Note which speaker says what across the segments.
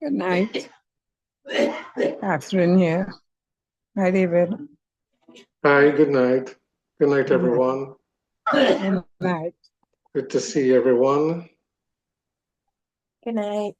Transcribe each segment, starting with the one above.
Speaker 1: Good night. Catherine here. Hi, David.
Speaker 2: Hi, good night. Good night,
Speaker 1: Good night.
Speaker 2: everyone.
Speaker 1: Good night.
Speaker 2: Good to see everyone.
Speaker 3: Good night.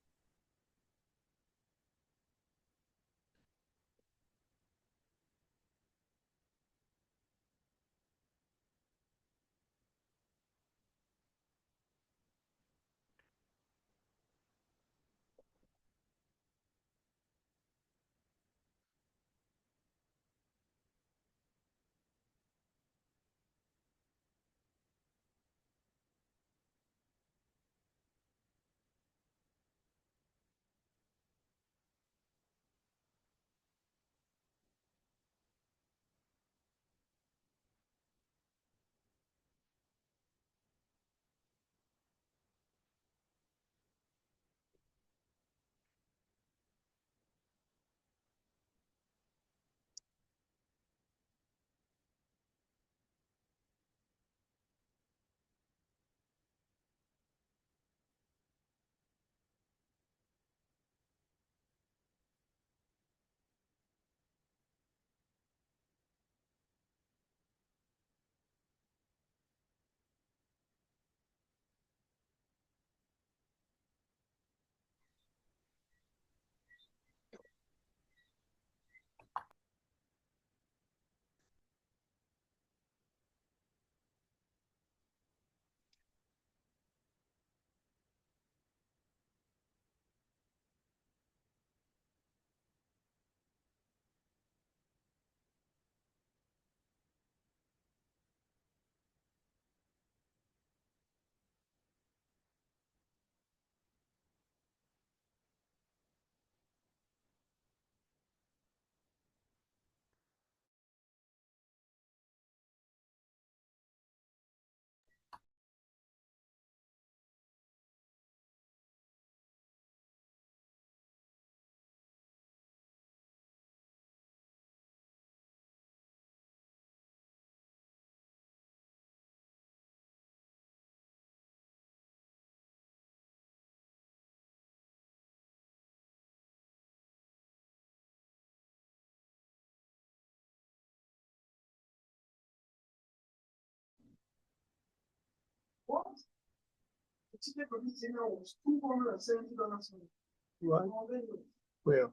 Speaker 4: What? The ticket for this dinner was $270.
Speaker 2: Right. Where?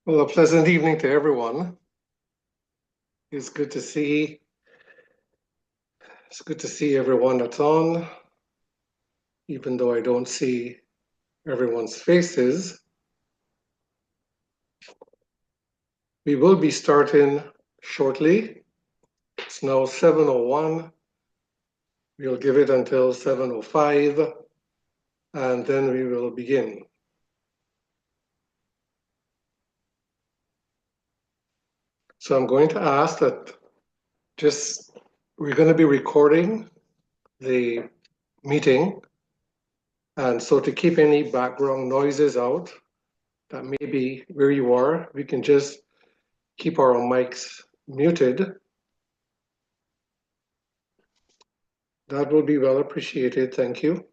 Speaker 2: Well, a pleasant evening to everyone. It's good to see everyone that's on, even though I don't see everyone's faces. We will be starting shortly. It's now 7:01. We'll give it until 7:05, and then we will begin. So I'm going to ask that we're going to be recording the meeting, and so to keep any background noises out that may be where you are, we can just keep our mics muted. That will be well appreciated. Thank you.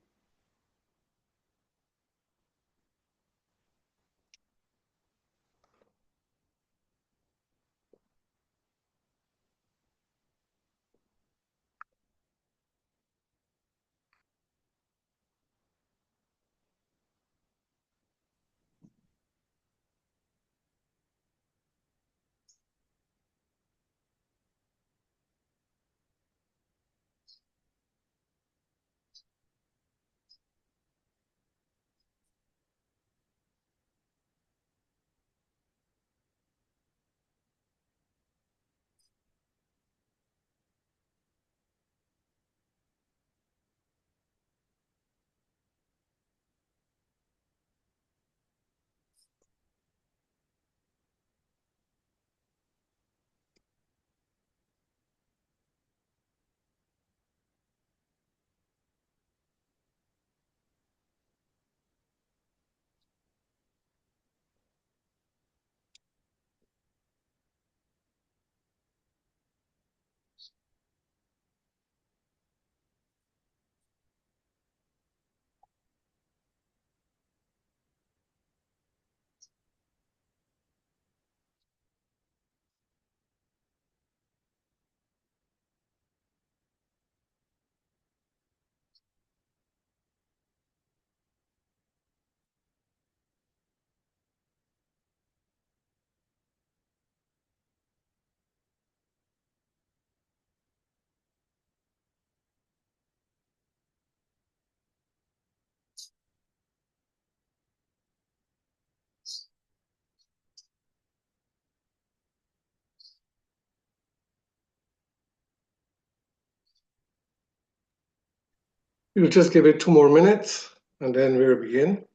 Speaker 2: We'll just give it 2 more minutes and then we'll begin.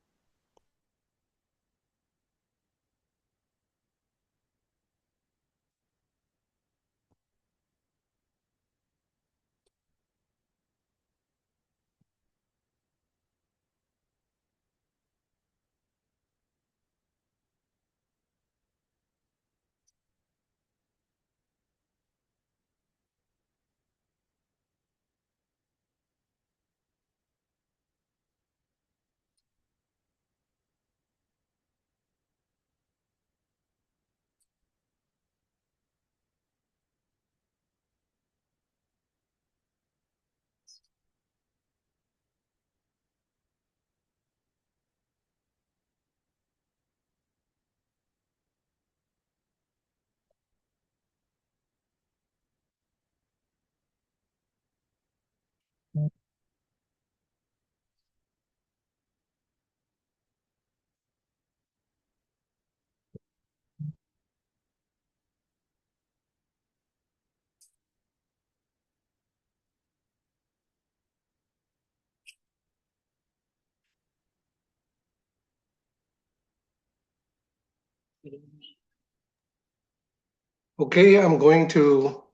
Speaker 2: Okay, I'm going to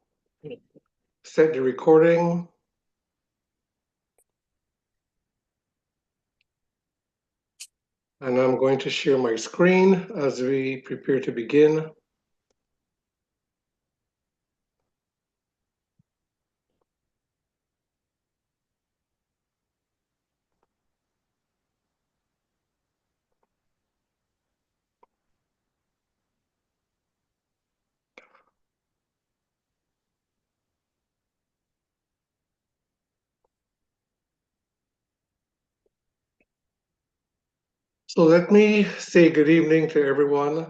Speaker 2: set the recording. And I'm going to share my screen as we prepare to begin. So let me say good evening to everyone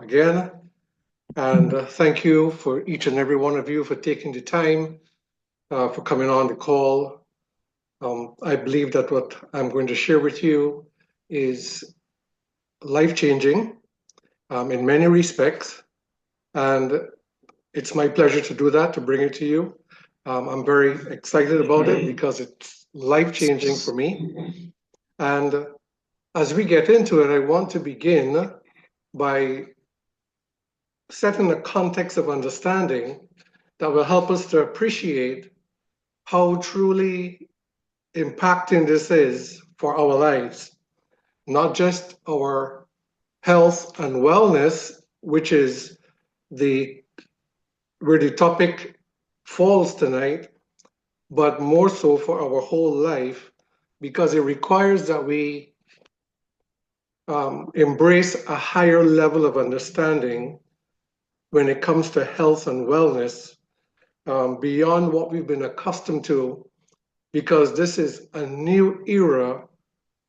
Speaker 2: again. And thank you for each and every one of you for taking the time for coming on the call. I believe that what I'm going to share with you is life-changing in many respects. And it's my pleasure to do that, to bring it to you. I'm very excited about it because it's life-changing for me. And as we get into it, I want to begin by setting a context of understanding that will help us to appreciate how truly impacting this is for our lives, not just our health and wellness, which is where the topic falls tonight, but more so for our whole life, because it requires that we embrace a higher level of understanding when it comes to health and wellness, beyond what we've been accustomed to, because this is a new era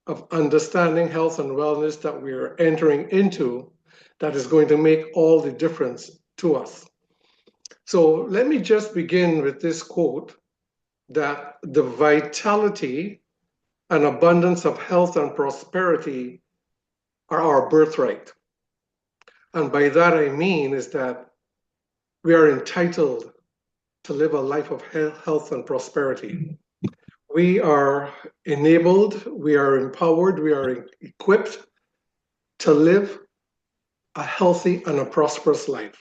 Speaker 2: of understanding health and wellness that we are entering into that is going to make all the difference to us. So let me just begin with this quote that the vitality and abundance of health and prosperity are our birthright. And by that I mean is that we are entitled to live a life of health and prosperity. We are enabled, we are empowered, we are equipped to live a healthy and a prosperous life.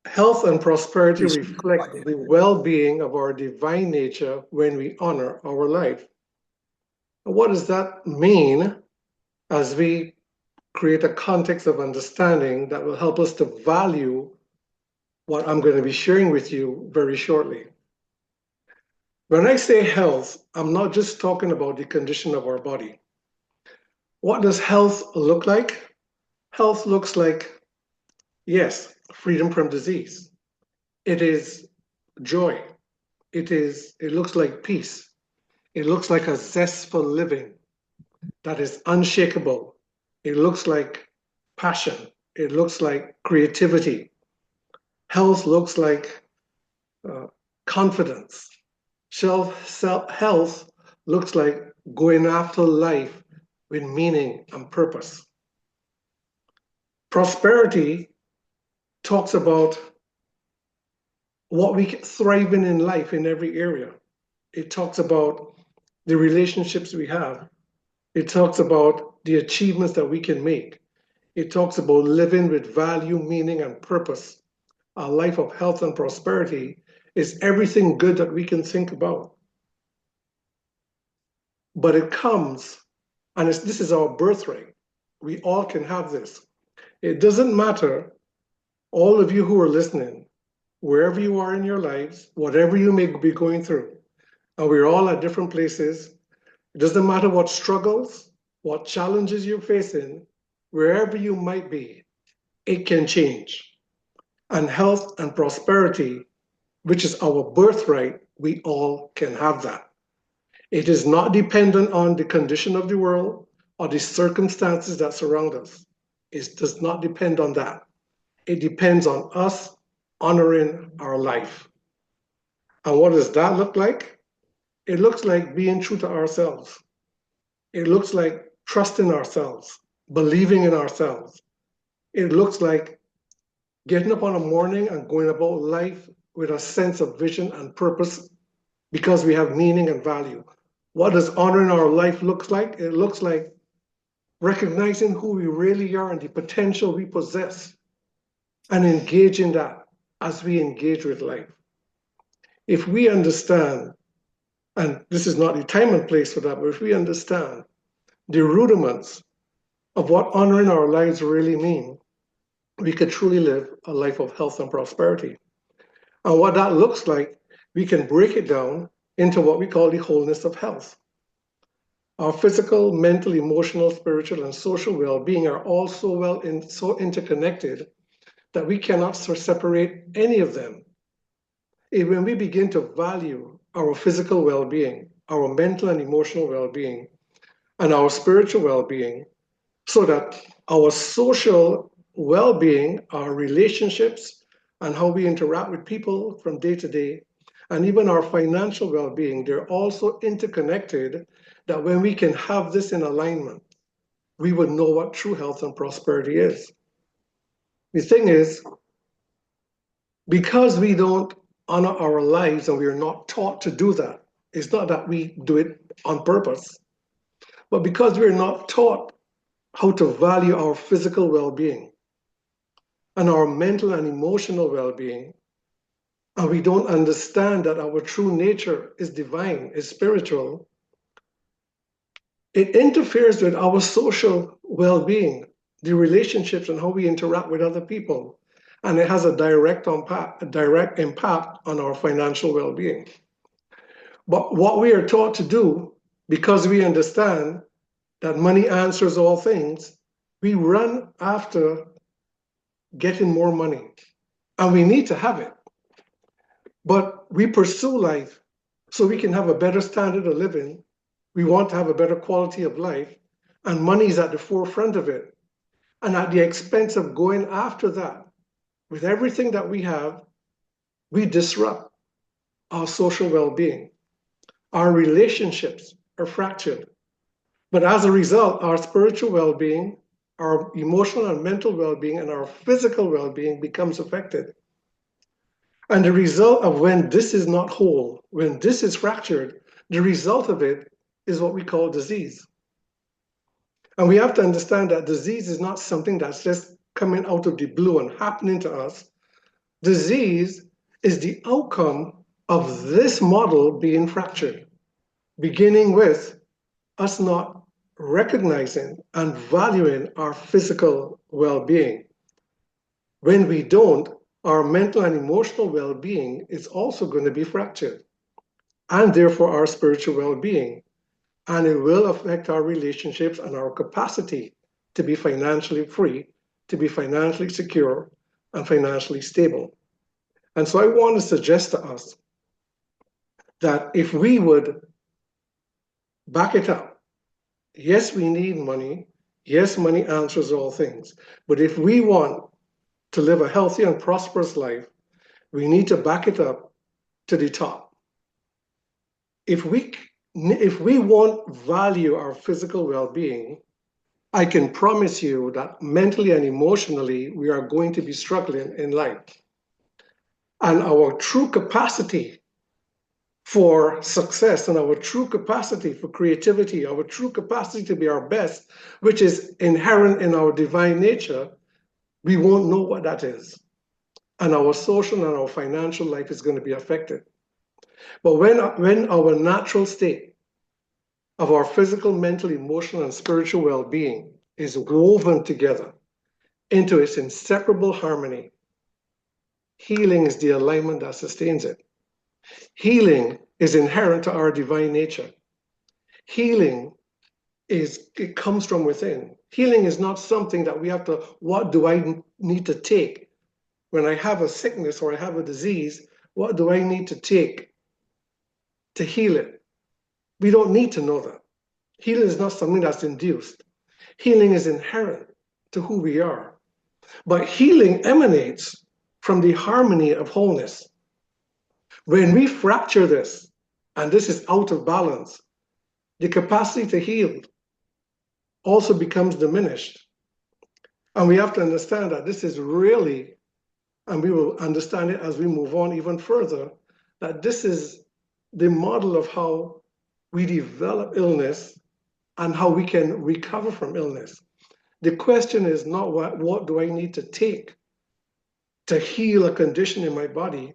Speaker 2: Health and prosperity reflect the well-being of our divine nature when we honor our life. What does that mean as we create a context of understanding that will help us to value what I'm going to be sharing with you very shortly? When I say health, I'm not just talking about the condition of our body. What does health look like? Health looks like, yes, freedom from disease. It is joy. It looks like peace. It looks like a zest for living that is unshakable. It looks like passion. It looks like creativity. Health looks like confidence. Health looks like going after life with meaning and purpose. Prosperity talks about what we thrive in life in every area. It talks about the relationships we have. It talks about the achievements that we can make. It talks about living with value, meaning, and purpose. A life of health and prosperity is everything good that we can think about. But it comes, and this is our birthright. We all can have this. It doesn't matter, all of you who are listening, wherever you are in your lives, whatever you may be going through, and we're all at different places. It doesn't matter what struggles, what challenges you're facing, wherever you might be, it can change. And health and prosperity, which is our birthright, we all can have that. It is not dependent on the condition of the world or the circumstances that surround us. It does not depend on that. It depends on us honoring our life. And what does that look like? It looks like being true to ourselves. It looks like trusting ourselves, believing in ourselves. It looks like getting up on a morning and going about life with a sense of vision and purpose because we have meaning and value. What does honoring our life look like? It looks like recognizing who we really are and the potential we possess and engaging that as we engage with life. If we understand, and this is not the time and place for that, but if we understand the rudiments of what honoring our lives really mean, we could truly live a life of health and prosperity. And what that looks like, we can break it down into what we call the wholeness of health. Our physical, mental, emotional, spiritual, and social well-being are all so interconnected that we cannot separate any of them. When we begin to value our physical well-being, our mental and emotional well-being, and our spiritual well-being, so that our social well-being, our relationships, and how we interact with people from day to day, and even our financial well-being, they're also interconnected, that when we can have this in alignment, we would know what true health and prosperity is. The thing is, because we don't honor our lives and we are not taught to do that, it's not that we do it on purpose, but because we're not taught how to value our physical well-being and our mental and emotional well-being, and we don't understand that our true nature is divine, is spiritual, it interferes with our social well-being, the relationships and how we interact with other people. And it has a direct impact on our financial well-being. But what we are taught to do, because we understand that money answers all things, we run after getting more money. And we need to have it. But we pursue life so we can have a better standard of living. We want to have a better quality of life, and money is at the forefront of it. And at the expense of going after that, with everything that we have, we disrupt our social well-being. Our relationships are fractured. But as a result, our spiritual well-being, our emotional and mental well-being, and our physical well-being becomes affected. And the result of when this is not whole, when this is fractured, the result of it is what we call disease. And we have to understand that disease is not something that's just coming out of the blue and happening to us. Disease is the outcome of this model being fractured, beginning with us not recognizing and valuing our physical well-being. When we don't, our mental and emotional well-being is also going to be fractured, and therefore our spiritual well-being. And it will affect our relationships and our capacity to be financially free, to be financially secure, and financially stable. And so I want to suggest to us that if we would back it up, yes, we need money. Yes, money answers all things. But if we want to live a healthy and prosperous life, we need to back it up to the top. If we won't value our physical well-being, I can promise you that mentally and emotionally, we are going to be struggling in life. and our true capacity for success and our true capacity for creativity, our true capacity to be our best, which is inherent in our divine nature, we won't know what that is. And our social and our financial life is going to be affected. But when our natural state of our physical, mental, emotional, and spiritual well-being is woven together into its inseparable harmony, healing is the alignment that sustains it. Healing is inherent to our divine nature. Healing it comes from within. Healing is not something that we have to, what do I need to take? When I have a sickness or I have a disease, what do I need to take to heal it? We don't need to know that. Healing is not something that's induced. Healing is inherent to who we are. But healing emanates from the harmony of wholeness. When we fracture this, and this is out of balance, the capacity to heal also becomes diminished. And we have to understand that this is really, and we will understand it as we move on even further, that this is the model of how we develop illness and how we can recover from illness. The question is not what do I need to take to heal a condition in my body,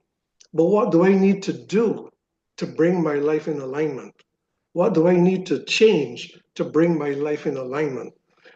Speaker 2: but what do I need to do to bring my life in alignment? What do I need to change to bring my life in alignment?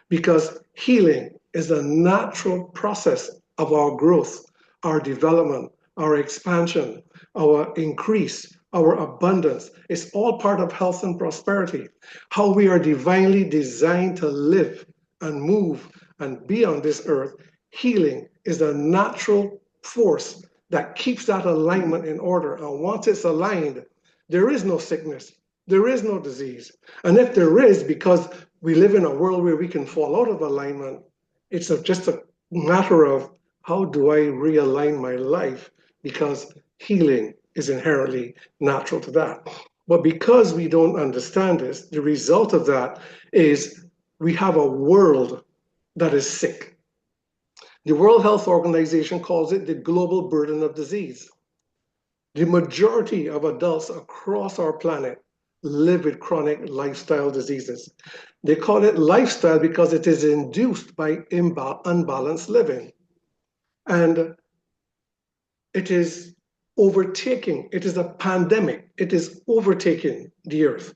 Speaker 2: Because healing is a natural process of our growth, our development, our expansion, our increase, our abundance. It's all part of health and prosperity. How we are divinely designed to live and move and be on this earth. Healing is a natural force that keeps that alignment in order. And once it's aligned, there is no sickness. There is no disease. And if there is, because we live in a world where we can fall out of alignment, it's just a matter of how do I realign my life, because healing is inherently natural to that. But because we don't understand this, the result of that is we have a world that is sick. The World Health Organization calls it the global burden of disease. The majority of adults across our planet live with chronic lifestyle diseases. They call it lifestyle because it is induced by unbalanced living. And it is overtaking, it is a pandemic, it is overtaking the earth.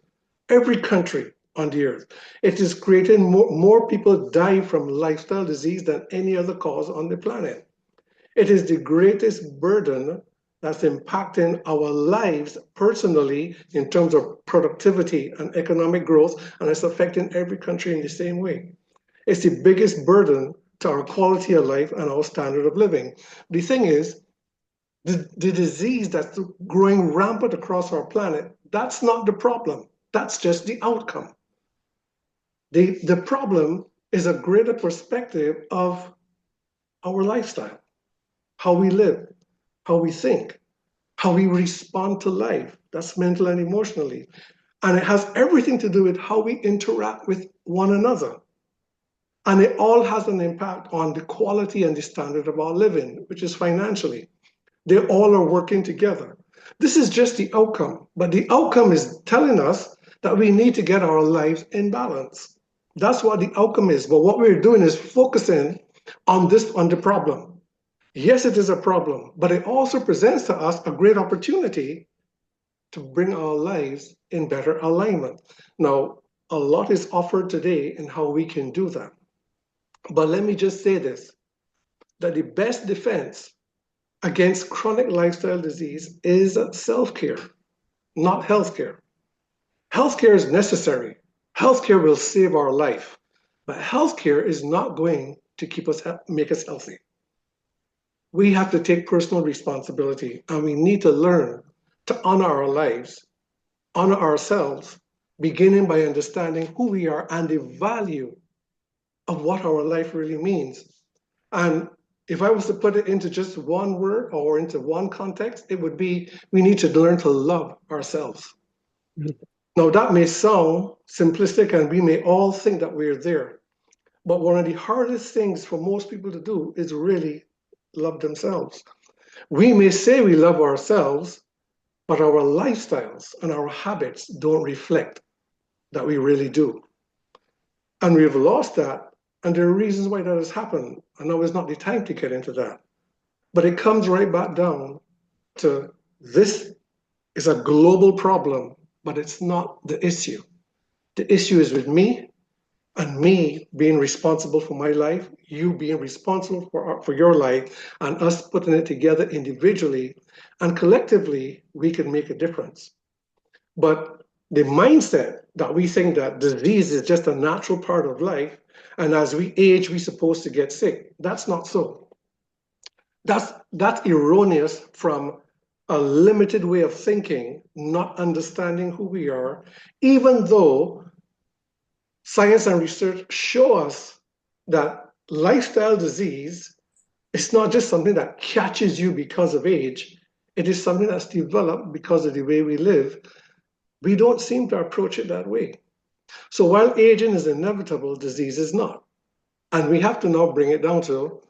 Speaker 2: Every country on the earth. It is creating more people die from lifestyle disease than any other cause on the planet. It is the greatest burden that's impacting our lives personally in terms of productivity and economic growth, and it's affecting every country in the same way. It's the biggest burden to our quality of life and our standard of living. The thing is, the disease that's growing rampant across our planet, that's not the problem. That's just the outcome. The problem is a greater perspective of our lifestyle, how we live, how we think, how we respond to life. That's mental and emotionally. And it has everything to do with how we interact with one another. And it all has an impact on the quality and the standard of our living, which is financially. They all are working together. This is just the outcome, but the outcome is telling us that we need to get our lives in balance. That's what the outcome is. But what we're doing is focusing on the problem. Yes, it is a problem, but it also presents to us a great opportunity to bring our lives in better alignment. Now, a lot is offered today in how we can do that. But let me just say this, that the best defense against chronic lifestyle disease is self-care, not healthcare. Healthcare is necessary. Healthcare will save our life, but healthcare is not going to make us healthy. We have to take personal responsibility, and we need to learn to honor our lives, honor ourselves, beginning by understanding who we are and the value of what our life really means. And if I was to put it into just one word or into one context, it would be, we need to learn to love ourselves. Now that may sound simplistic and we may all think that we're there, but one of the hardest things for most people to do is really love themselves. We may say we love ourselves, but our lifestyles and our habits don't reflect that we really do. And we've lost that, and there are reasons why that has happened. And now is not the time to get into that. But it comes right back down to this is a global problem, but it's not the issue. The issue is with me, and me being responsible for my life, you being responsible for your life, and us putting it together individually, and collectively, we can make a difference. But the mindset that we think that disease is just a natural part of life, and as we age, we're supposed to get sick, that's not so. That's erroneous from a limited way of thinking, not understanding who we are, even though science and research show us that lifestyle disease is not just something that catches you because of age, it is something that's developed because of the way we live. We don't seem to approach it that way. So while aging is inevitable, disease is not. And we have to now bring it down to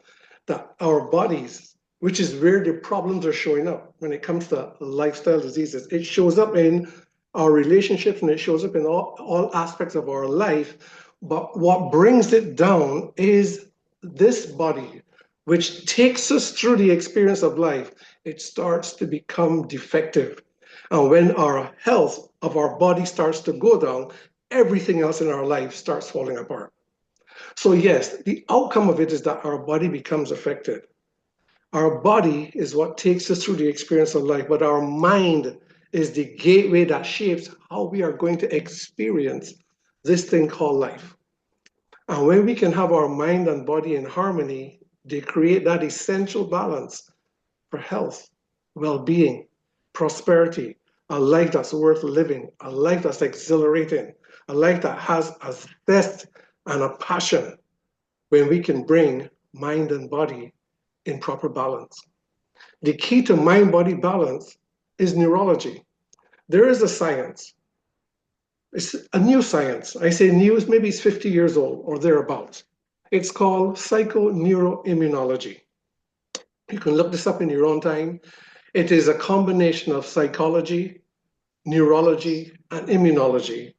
Speaker 2: that our bodies, which is where the problems are showing up when it comes to lifestyle diseases. It shows up in our relationships and it shows up in all aspects of our life. But what brings it down is this body, which takes us through the experience of life. It starts to become defective. And when our health of our body starts to go down, everything else in our life starts falling apart. So yes, the outcome of it is that our body becomes affected. Our body is what takes us through the experience of life, but our mind is the gateway that shapes how we are going to experience this thing called life. And when we can have our mind and body in harmony, they create that essential balance for health, well-being, prosperity, a life that's worth living, a life that's exhilarating, a life that has a zest and a passion when we can bring mind and body in proper balance. The key to mind-body balance is neurology. There is a science. It's a new science. I say new, maybe it's 50 years old or thereabouts. It's called psychoneuroimmunology. You can look this up in your own time. It is a combination of psychology, neurology, and immunology.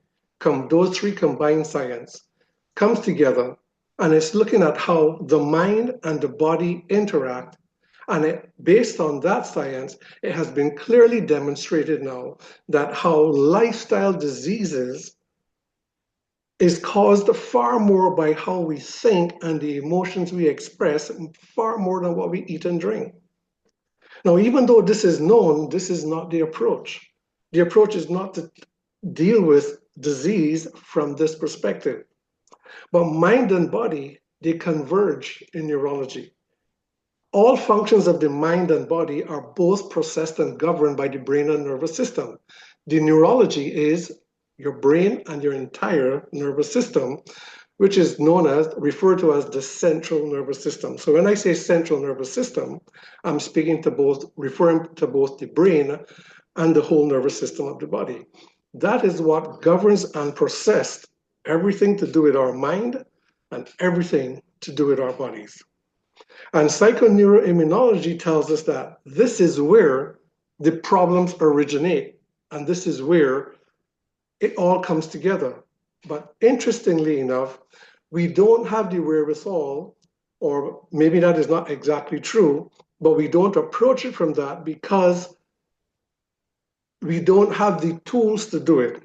Speaker 2: Those three combined science comes together, and it's looking at how the mind and the body interact. And based on that science, it has been clearly demonstrated now that how lifestyle diseases is caused far more by how we think and the emotions we express, far more than what we eat and drink. Now, even though this is known, this is not the approach. The approach is not to deal with disease from this perspective. But mind and body, they converge in neurology. All functions of the mind and body are both processed and governed by the brain and nervous system. The neurology is your brain and your entire nervous system, which is referred to as the central nervous system. So when I say central nervous system, I'm referring to both the brain and the whole nervous system of the body. That is what governs and processes everything to do with our mind and everything to do with our bodies. And psychoneuroimmunology tells us that this is where the problems originate, and this is where it all comes together. But interestingly enough, we don't have the wherewithal, or maybe that is not exactly true, but we don't approach it from that because we don't have the tools to do it.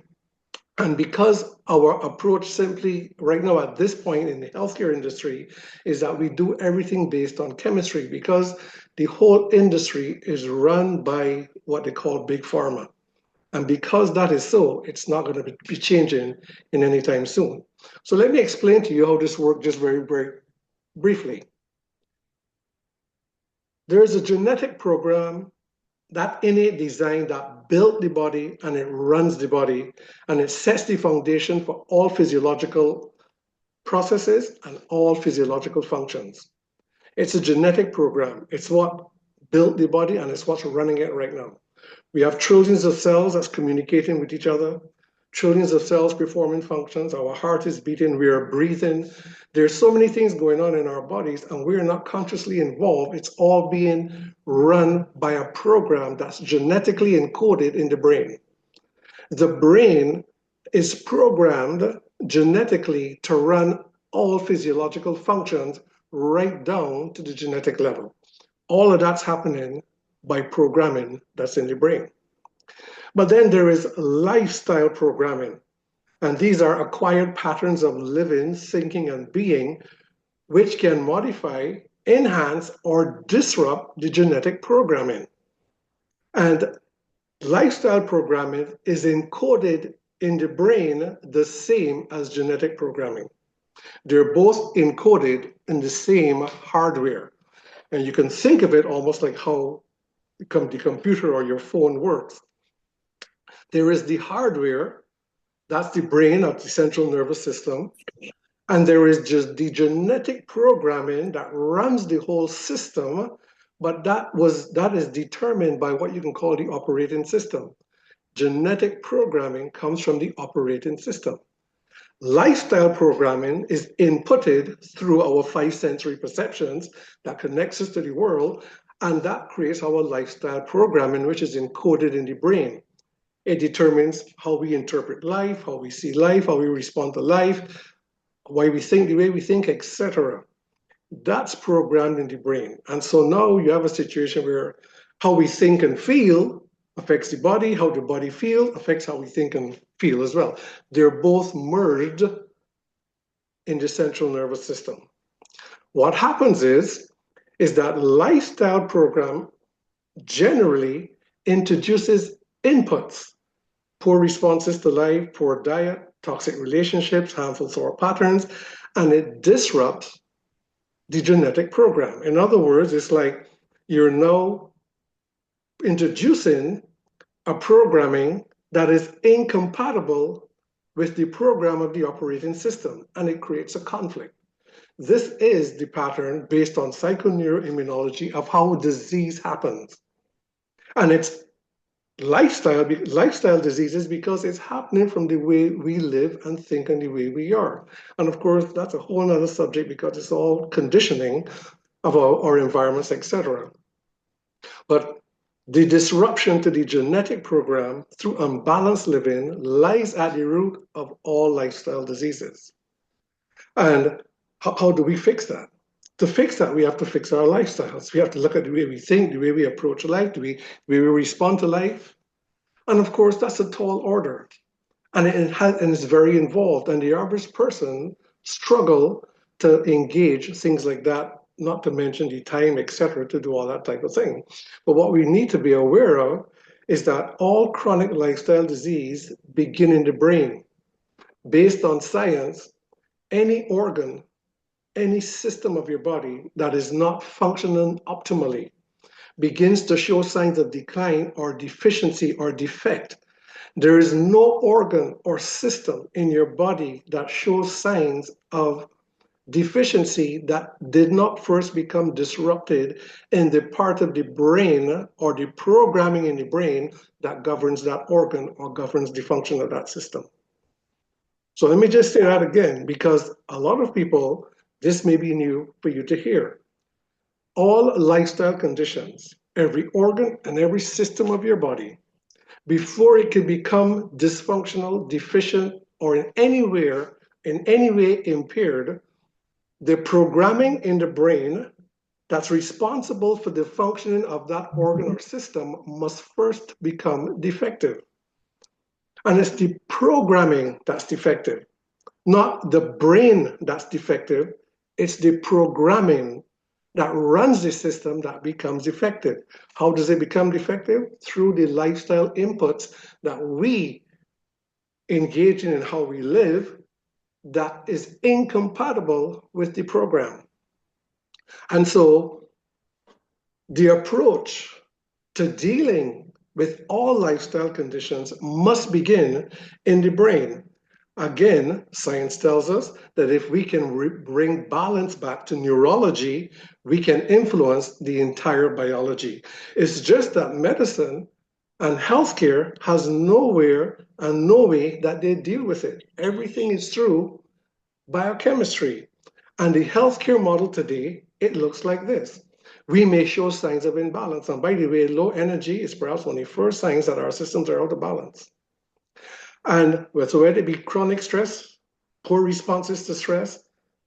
Speaker 2: And because our approach simply right now at this point in the healthcare industry is that we do everything based on chemistry, because the whole industry is run by what they call big pharma. And because that is so, it's not going to be changing in any time soon. So let me explain to you how this works just very, very briefly. There is a genetic program, that innate design that built the body and it runs the body, and it sets the foundation for all physiological processes and all physiological functions. It's a genetic program. It's what built the body and it's what's running it right now. We have trillions of cells that's communicating with each other. trillions of cells performing functions. Our heart is beating, we are breathing. There's so many things going on in our bodies and we're not consciously involved. It's all being run by a program that's genetically encoded in the brain. The brain is programmed genetically to run all physiological functions right down to the genetic level. All of that's happening by programming that's in the brain. But then there is lifestyle programming, and these are acquired patterns of living, thinking, and being, which can modify, enhance, or disrupt the genetic programming. And lifestyle programming is encoded in the brain the same as genetic programming. They're both encoded in the same hardware. And you can think of it almost like how the computer or your phone works. There is the hardware, that's the brain of the central nervous system, and there is just the genetic programming that runs the whole system, but that is determined by what you can call the operating system. Genetic programming comes from the operating system. Lifestyle programming is inputted through our 5 sensory perceptions that connects us to the world, and that creates our lifestyle programming, which is encoded in the brain. It determines how we interpret life, how we see life, how we respond to life, why we think the way we think, etc. That's programmed in the brain. And so now you have a situation where how we think and feel affects the body, how the body feels affects how we think and feel as well. They're both merged in the central nervous system. What happens is that lifestyle program generally introduces inputs, poor responses to life, poor diet, toxic relationships, harmful thought patterns, and it disrupts the genetic program. In other words, it's like you're now introducing a programming that is incompatible with the program of the operating system, and it creates a conflict. This is the pattern based on psychoneuroimmunology of how disease happens. And it's lifestyle diseases because it's happening from the way we live and think and the way we are. And of course, that's a whole other subject because it's all conditioning of our environments, etc. But the disruption to the genetic program through unbalanced living lies at the root of all lifestyle diseases. And how do we fix that? To fix that, we have to fix our lifestyles. We have to look at the way we think, the way we approach life, the way we respond to life. And of course, that's a tall order. And it's very involved. And the average person struggle to engage things like that, not to mention the time, etc., to do all that type of thing. But what we need to be aware of is that all chronic lifestyle disease begin in the brain. Based on science, any organ, any system of your body that is not functioning optimally begins to show signs of decline or deficiency or defect. There is no organ or system in your body that shows signs of deficiency that did not first become disrupted in the part of the brain or the programming in the brain that governs that organ or governs the function of that system. So let me just say that again, because a lot of people, this may be new for you to hear. All lifestyle conditions, every organ and every system of your body, before it can become dysfunctional, deficient, or in any way impaired, the programming in the brain that's responsible for the functioning of that organ or system must first become defective. And it's the programming that's defective, not the brain that's defective. It's the programming that runs the system that becomes defective. How does it become defective? Through the lifestyle inputs that we engage in and how we live that is incompatible with the program. And so the approach to dealing with all lifestyle conditions must begin in the brain. Again, science tells us that if we can bring balance back to neurology, we can influence the entire biology. It's just that medicine And healthcare has nowhere and no way that they deal with it. Everything is through biochemistry. And the healthcare model today, it looks like this. We may show signs of imbalance. And by the way, low energy is perhaps one of the first signs that our systems are out of balance. And whether it be chronic stress, poor responses to stress,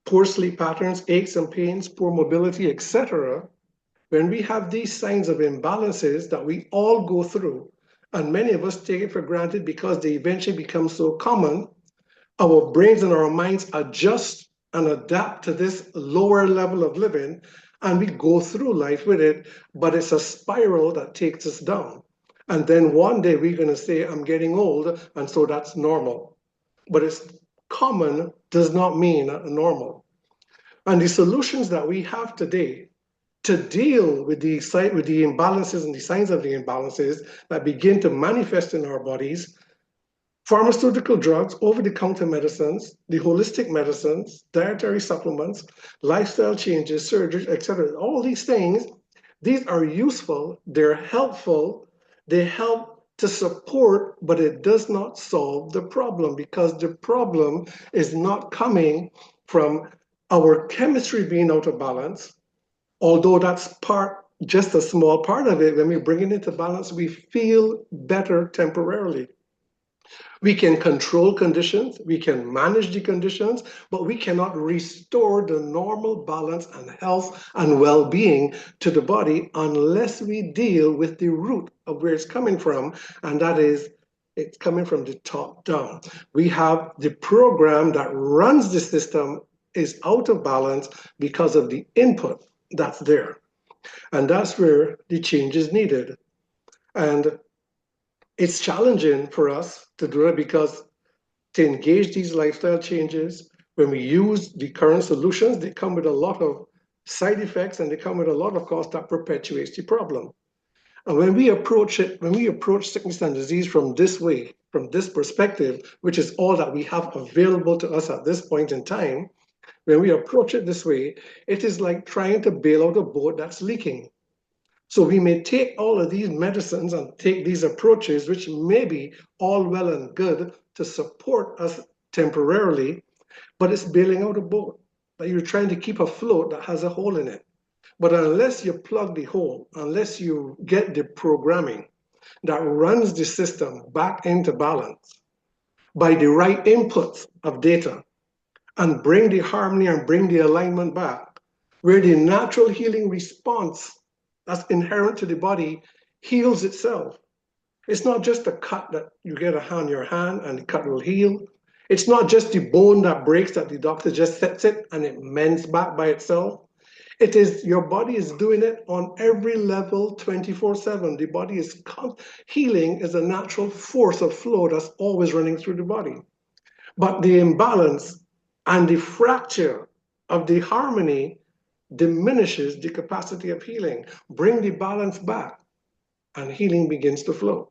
Speaker 2: poor sleep patterns, aches and pains, poor mobility, etc., when we have these signs of imbalances that we all go through, and many of us take it for granted because they eventually become so common, our brains and our minds adjust and adapt to this lower level of living, and we go through life with it, but it's a spiral that takes us down. And then one day we're going to say, I'm getting old, and so that's normal. But it's common does not mean normal. And the solutions that we have today to deal with the imbalances and the signs of the imbalances that begin to manifest in our bodies, pharmaceutical drugs, over-the-counter medicines, the holistic medicines, dietary supplements, lifestyle changes, surgery, etc. All these things, these are useful, they're helpful, they help to support, but it does not solve the problem, because the problem is not coming from our chemistry being out of balance, although that's just a small part of it. When we bring it into balance, we feel better temporarily. We can control conditions, we can manage the conditions, but we cannot restore the normal balance and health and well-being to the body unless we deal with the root of where it's coming from, and that is, it's coming from the top down. We have the program that runs the system is out of balance because of the input that's there. And that's where the change is needed. And it's challenging for us to do it, because to engage these lifestyle changes, when we use the current solutions, they come with a lot of side effects, and they come with a lot of cost that perpetuates the problem. And when we approach sickness and disease from this way, from this perspective, which is all that we have available to us at this point in time, when we approach it this way, it is like trying to bail out a boat that's leaking. So we may take all of these medicines and take these approaches, which may be all well and good to support us temporarily, but it's bailing out a boat that you're trying to keep afloat that has a hole in it. But unless you plug the hole, unless you get the programming that runs the system back into balance by the right inputs of data, and bring the harmony and bring the alignment back, where the natural healing response that's inherent to the body heals itself. It's not just a cut that you get on your hand and the cut will heal. It's not just the bone that breaks that the doctor just sets it and it mends back by itself. It is your body is doing it on every level 24/7. The body is healing is a natural force of flow that's always running through the body. But the imbalance and the fracture of the harmony diminishes the capacity of healing. Bring the balance back, and healing begins to flow.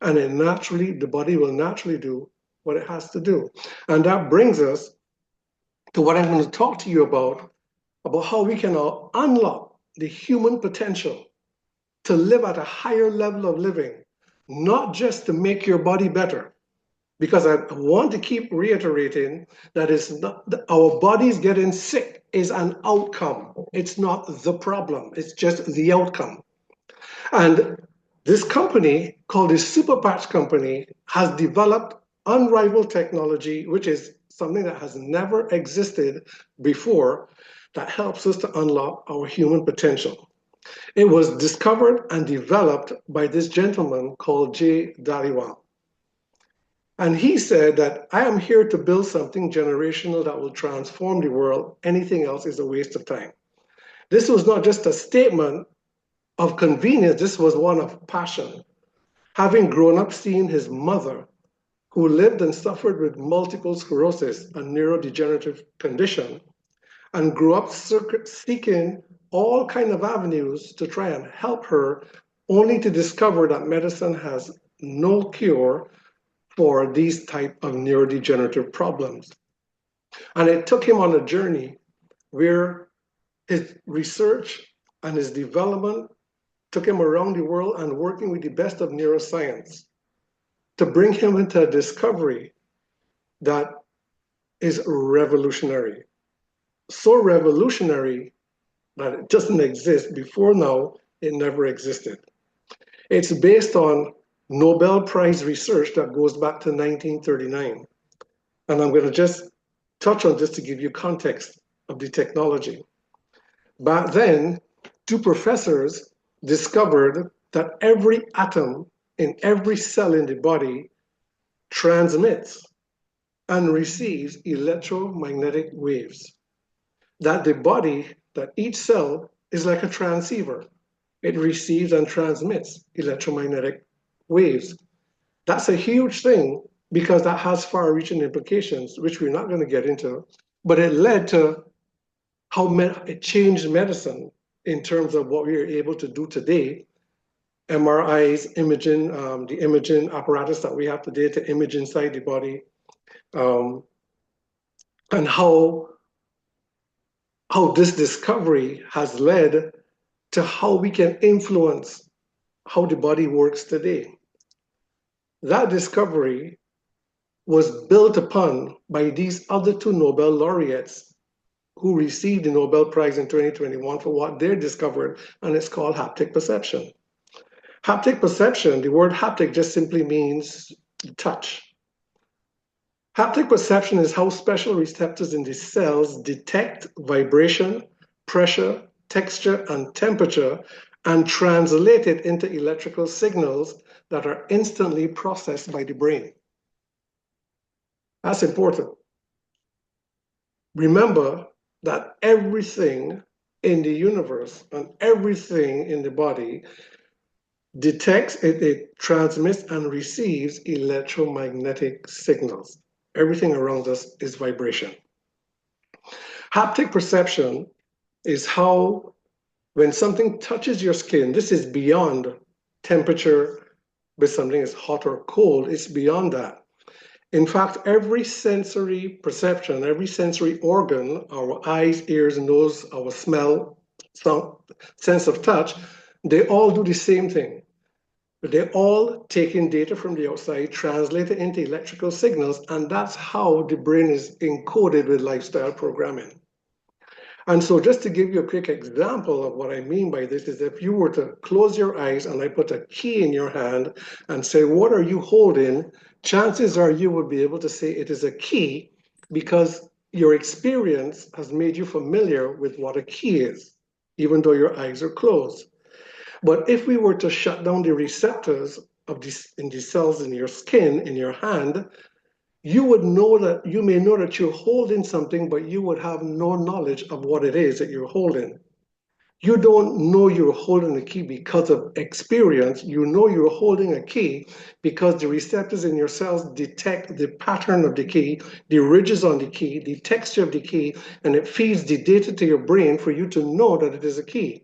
Speaker 2: And it the body will naturally do what it has to do. And that brings us to what I'm going to talk to you about how we can unlock the human potential to live at a higher level of living, not just to make your body better. Because I want to keep reiterating that it's not our bodies getting sick is an outcome. It's not the problem. It's just the outcome. And this company called the Super Patch Company has developed unrivaled technology, which is something that has never existed before, that helps us to unlock our human potential. It was discovered and developed by this gentleman called Jay Dhaliwal. And he said that I am here to build something generational that will transform the world. Anything else is a waste of time. This was not just a statement of convenience, this was one of passion. Having grown up seeing his mother, who lived and suffered with multiple sclerosis, a neurodegenerative condition, and grew up seeking all kinds of avenues to try and help her, only to discover that medicine has no cure for these type of neurodegenerative problems. And it took him on a journey where his research and his development took him around the world and working with the best of neuroscience to bring him into a discovery that is revolutionary. So revolutionary that it doesn't exist. Before now, it never existed. It's based on Nobel Prize research that goes back to 1939. And I'm going to just touch on this to give you context of the technology. Back then, two professors discovered that every atom in every cell in the body transmits and receives electromagnetic waves. That the body, that each cell is like a transceiver. It receives and transmits electromagnetic waves. That's a huge thing because that has far-reaching implications, which we're not going to get into, but it led to how it changed medicine in terms of what we are able to do today. MRIs, imaging, the imaging apparatus that we have today to image inside the body, and how this discovery has led to how we can influence how the body works today. That discovery was built upon by these other two Nobel laureates who received the Nobel Prize in 2021 for what they discovered, and it's called haptic perception. Haptic perception, the word haptic just simply means touch. Haptic perception is how special receptors in the cells detect vibration, pressure, texture, and temperature, and translate it into electrical signals that are instantly processed by the brain. That's important. Remember that everything in the universe and everything in the body detects, it transmits and receives electromagnetic signals. Everything around us is vibration. Haptic perception is how, when something touches your skin, this is beyond temperature, but something is hot or cold, it's beyond that. In fact, every sensory perception, every sensory organ, our eyes, ears, nose, our smell, sound, sense of touch, they all do the same thing. They all take in data from the outside, translate it into electrical signals, and that's how the brain is encoded with lifestyle programming. And so just to give you a quick example of what I mean by this is if you were to close your eyes and I put a key in your hand and say, what are you holding? Chances are you would be able to say it is a key because your experience has made you familiar with what a key is, even though your eyes are closed. But if we were to shut down the receptors of in the cells in your skin, in your hand, you would know that, you may know that you're holding something, but you would have no knowledge of what it is that you're holding. You don't know you're holding a key because of experience. You know you're holding a key because the receptors in your cells detect the pattern of the key, the ridges on the key, the texture of the key, and it feeds the data to your brain for you to know that it is a key.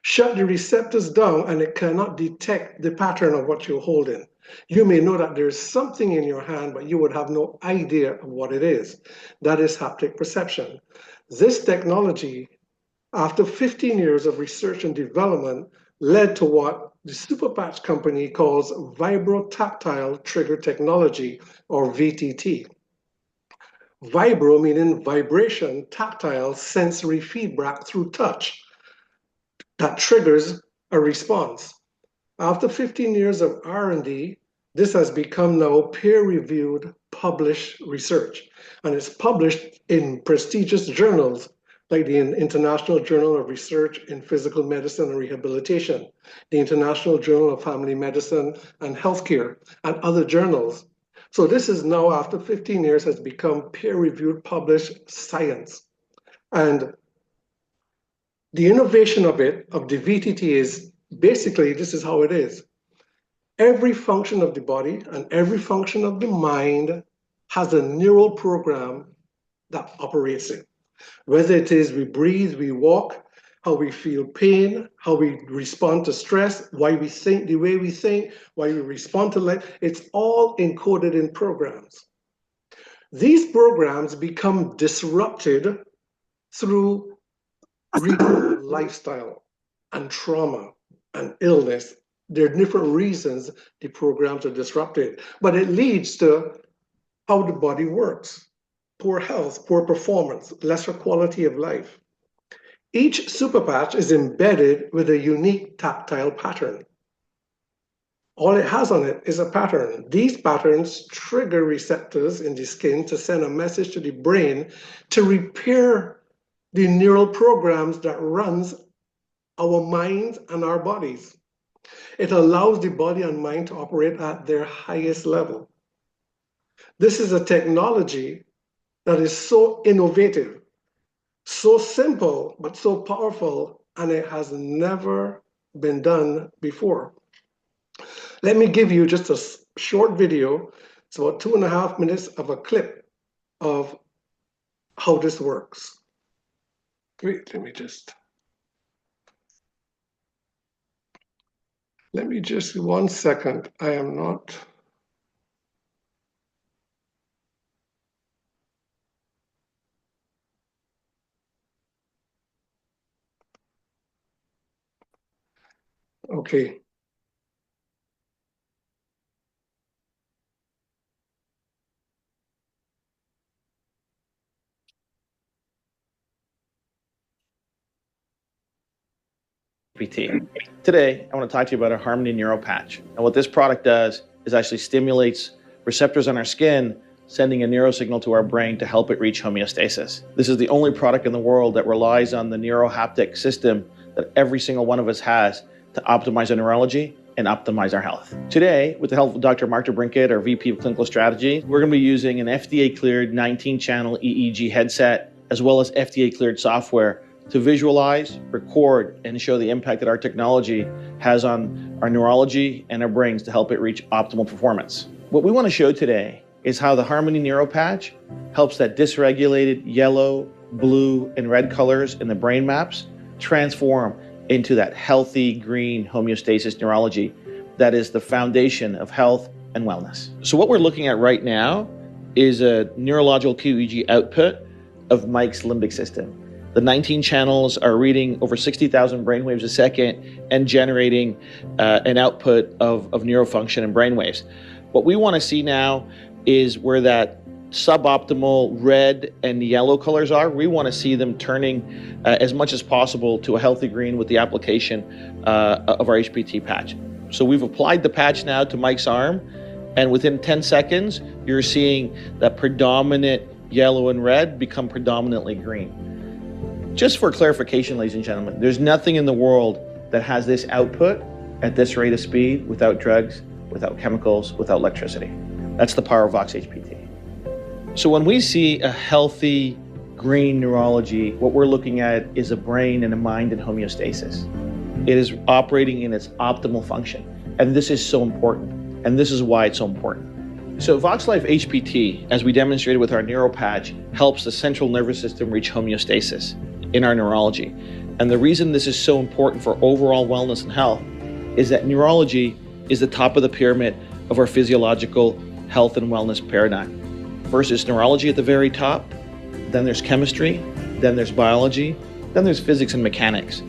Speaker 2: Shut the receptors down and it cannot detect the pattern of what you're holding. You may know that there's something in your hand, but you would have no idea of what it is. That is haptic perception. This technology, after 15 years of research and development, led to what the Superpatch company calls vibrotactile trigger technology, or VTT. Vibro meaning vibration, tactile, sensory feedback through touch that triggers a response. After 15 years of R&D, this has become now peer-reviewed, published research, and it's published in prestigious journals like the International Journal of Research in Physical Medicine and Rehabilitation, the International Journal of Family Medicine and Healthcare, and other journals. So this is now, after 15 years, has become peer-reviewed, published science. And the innovation of the VTT is basically, this is how it is. Every function of the body and every function of the mind has a neural program that operates it. Whether it is we breathe, we walk, how we feel pain, how we respond to stress, why we think the way we think, why we respond to life, it's all encoded in programs. These programs become disrupted through lifestyle and trauma. and illness. There are different reasons the programs are disrupted, but it leads to how the body works. Poor health, poor performance, lesser quality of life. Each super patch is embedded with a unique tactile pattern. All it has on it is a pattern. These patterns trigger receptors in the skin to send a message to the brain to repair the neural programs that runs our minds and our bodies. It allows the body and mind to operate at their highest level. This is a technology that is so innovative, so simple, but so powerful, and it has never been done before. Let me give you just a short video. It's about 2.5 minutes of a clip of how this works. Wait, let me just 1 second. I am not. Okay.
Speaker 5: Today, I want to talk to you about our Harmony Neuro Patch. And what this product does is actually stimulates receptors on our skin, sending a neurosignal to our brain to help it reach homeostasis. This is the only product in the world that relies on the neurohaptic system that every single one of us has to optimize our neurology and optimize our health. Today, with the help of Dr. Mark DeBrincat, our VP of Clinical Strategy, we're going to be using an FDA-cleared 19-channel EEG headset, as well as FDA-cleared software to visualize, record, and show the impact that our technology has on our neurology and our brains to help it reach optimal performance. What we want to show today is how the Harmony Neuro Patch helps that dysregulated yellow, blue, and red colors in the brain maps transform into that healthy green homeostasis neurology that is the foundation of health and wellness. So what we're looking at right now is a neurological QEEG output of Mike's limbic system. The 19 channels are reading over 60,000 brainwaves a second and generating an output of neurofunction and brainwaves. What we want to see now is where that suboptimal red and yellow colors are. We want to see them turning as much as possible to a healthy green with the application of our HPT patch. So we've applied the patch now to Mike's arm, and within 10 seconds, you're seeing that predominant yellow and red become predominantly green. Just for clarification, ladies and gentlemen, there's nothing in the world that has this output at this rate of speed without drugs, without chemicals, without electricity. That's the power of Vox HPT. So when we see a healthy green neurology, what we're looking at is a brain and a mind in homeostasis. It is operating in its optimal function. And this is so important. And this is why it's so important. So VoxLife HPT, as we demonstrated with our neuro patch, helps the central nervous system reach homeostasis in our neurology. And the reason this is so important for overall wellness and health is that neurology is the top of the pyramid of our physiological health and wellness paradigm. First is neurology at the very top, then there's chemistry, then there's biology, then there's physics and mechanics.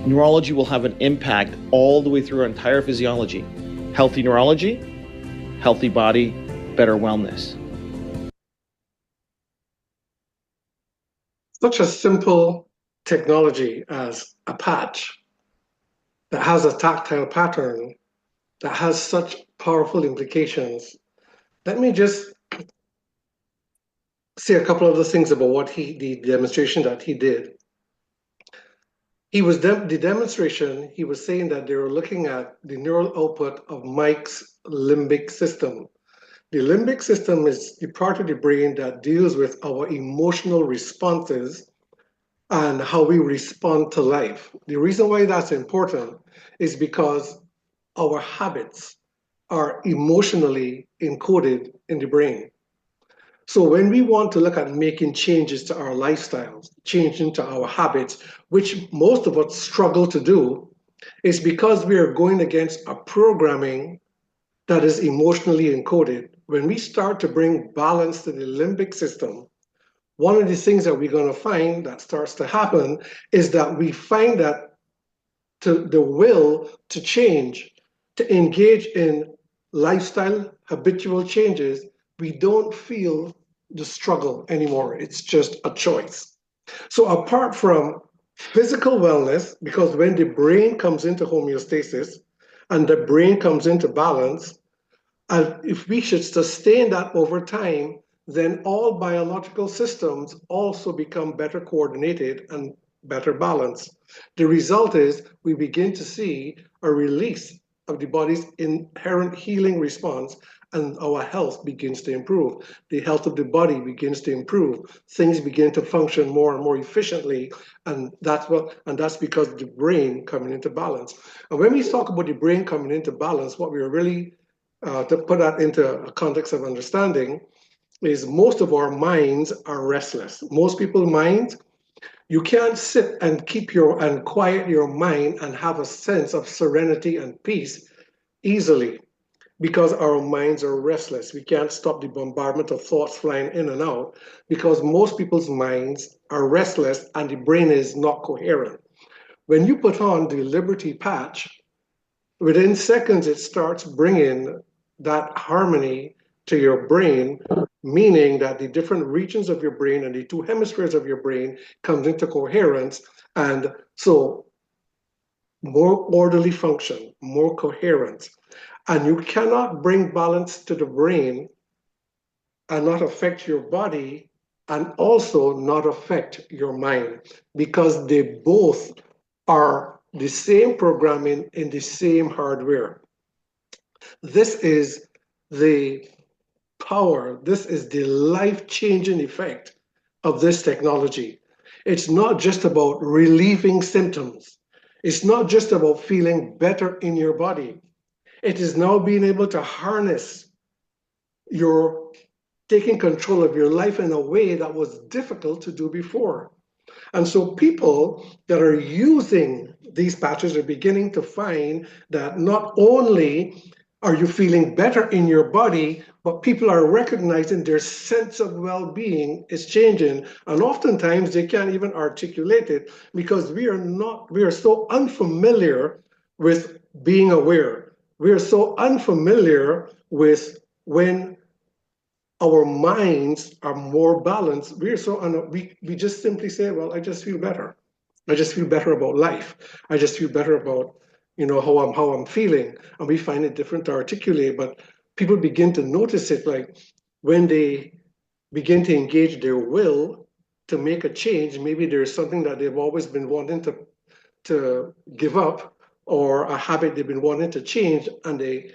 Speaker 5: Neurology will have an impact all the way through our entire physiology. Healthy neurology, healthy body, better wellness.
Speaker 2: Such a simple technology as a patch that has a tactile pattern that has such powerful implications. Let me just say a couple of the things about the demonstration that he did. He was the demonstration, he was saying that they were looking at the neural output of Mike's limbic system. The limbic system is the part of the brain that deals with our emotional responses and how we respond to life. The reason why that's important is because our habits are emotionally encoded in the brain. So when we want to look at making changes to our lifestyles, changing to our habits, which most of us struggle to do, is because we are going against a programming that is emotionally encoded. When we start to bring balance to the limbic system, one of the things that we're going to find that starts to happen is that we find that to the will to change, to engage in lifestyle habitual changes, we don't feel the struggle anymore. It's just a choice. So apart from physical wellness, because when the brain comes into homeostasis and the brain comes into balance, and if we should sustain that over time, then all biological systems also become better coordinated and better balanced. The result is we begin to see a release of the body's inherent healing response, and our health begins to improve. The health of the body begins to improve. Things begin to function more and more efficiently, and that's because of the brain coming into balance. And when we talk about the brain coming into balance, what we're really to put that into a context of understanding is most of our minds are restless. Most people's minds, you can't sit and quiet your mind and have a sense of serenity and peace easily because our minds are restless. We can't stop the bombardment of thoughts flying in and out because most people's minds are restless and the brain is not coherent. When you put on the Liberty patch, within seconds it starts bringing that harmony to your brain, meaning that the different regions of your brain and the two hemispheres of your brain comes into coherence, and so more orderly function, more coherence. And you cannot bring balance to the brain and not affect your body and also not affect your mind, because they both are the same programming in the same hardware. This is the power, this is the life-changing effect of this technology. It's not just about relieving symptoms. It's not just about feeling better in your body. It is now being able to harness your taking control of your life in a way that was difficult to do before. And so people that are using these patches are beginning to find that not only are you feeling better in your body, but people are recognizing their sense of well-being is changing. And oftentimes they can't even articulate it because we are so unfamiliar with being aware. We are so unfamiliar with when our minds are more balanced. We just simply say, well, I just feel better. I just feel better about life. I just feel better about, how I'm feeling. And we find it different to articulate, but people begin to notice it, like when they begin to engage their will to make a change. Maybe there's something that they've always been wanting to give up, or a habit they've been wanting to change, and they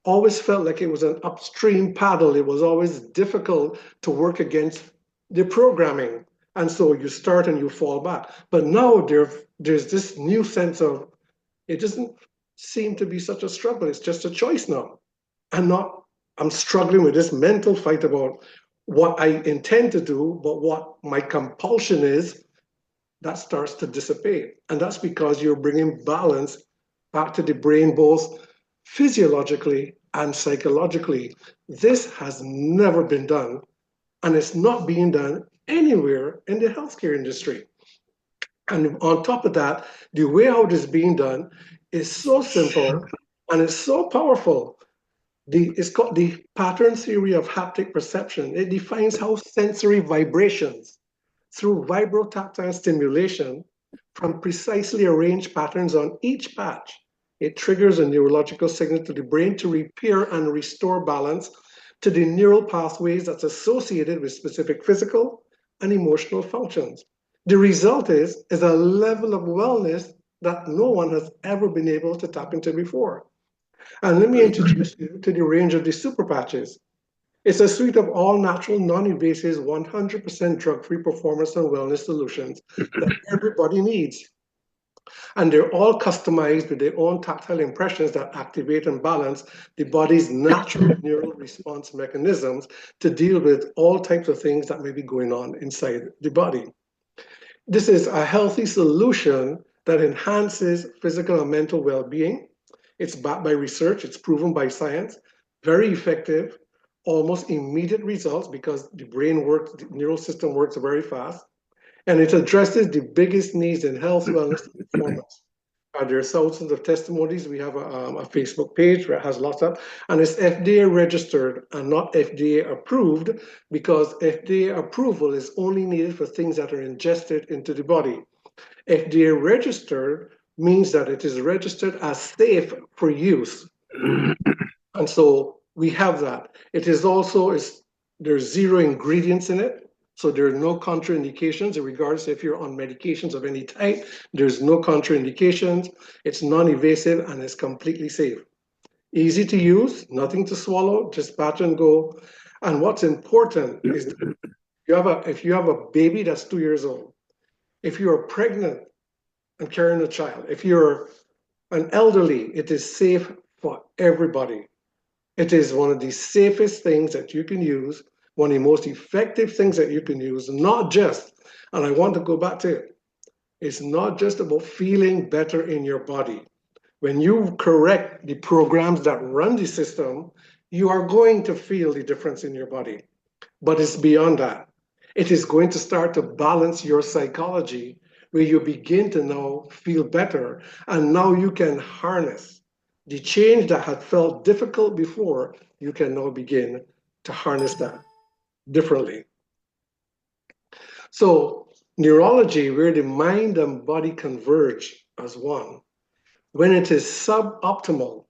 Speaker 2: always felt like it was an upstream paddle. It was always difficult to work against the programming. And so you start and you fall back. But now there's this new sense of, it doesn't seem to be such a struggle. It's just a choice now. I'm struggling with this mental fight about what I intend to do, but what my compulsion is, that starts to dissipate. And that's because you're bringing balance back to the brain, both physiologically and psychologically. This has never been done, and it's not being done anywhere in the healthcare industry. And on top of that, the way how it is being done is so simple and it's so powerful. It's called the pattern theory of haptic perception. It defines how sensory vibrations through vibrotactile stimulation from precisely arranged patterns on each patch. It triggers a neurological signal to the brain to repair and restore balance to the neural pathways that's associated with specific physical and emotional functions. The result is a level of wellness that no one has ever been able to tap into before. And let me introduce you to the range of the super patches. It's a suite of all natural, non-invasive, 100% drug-free performance and wellness solutions that everybody needs. And they're all customized with their own tactile impressions that activate and balance the body's natural neural response mechanisms to deal with all types of things that may be going on inside the body. This is a healthy solution that enhances physical and mental well-being. It's backed by research, it's proven by science, very effective, almost immediate results because the brain works, the neural system works very fast. And it addresses the biggest needs in health, wellness, and performance. There's thousands of testimonies. We have a Facebook page that has lots of, and it's FDA registered and not FDA approved, because FDA approval is only needed for things that are ingested into the body. FDA registered means that it is registered as safe for use. And so we have that. It is also, there's 0 ingredients in it. So there are no contraindications, regardless if you're on medications of any type. There's no contraindications. It's non-invasive and it's completely safe. Easy to use, nothing to swallow, just patch and go. And what's important is if you have a baby that's 2 years old, if you're pregnant and carrying a child, if you're an elderly, it is safe for everybody. It is one of the safest things that you can use, one of the most effective things that you can use, not just, and I want to go back to it, it's not just about feeling better in your body. When you correct the programs that run the system, you are going to feel the difference in your body. But it's beyond that. It is going to start to balance your psychology, where you begin to now feel better, and now you can harness the change that had felt difficult before. You can now begin to harness that differently. So neurology, where the mind and body converge as one, when it is suboptimal,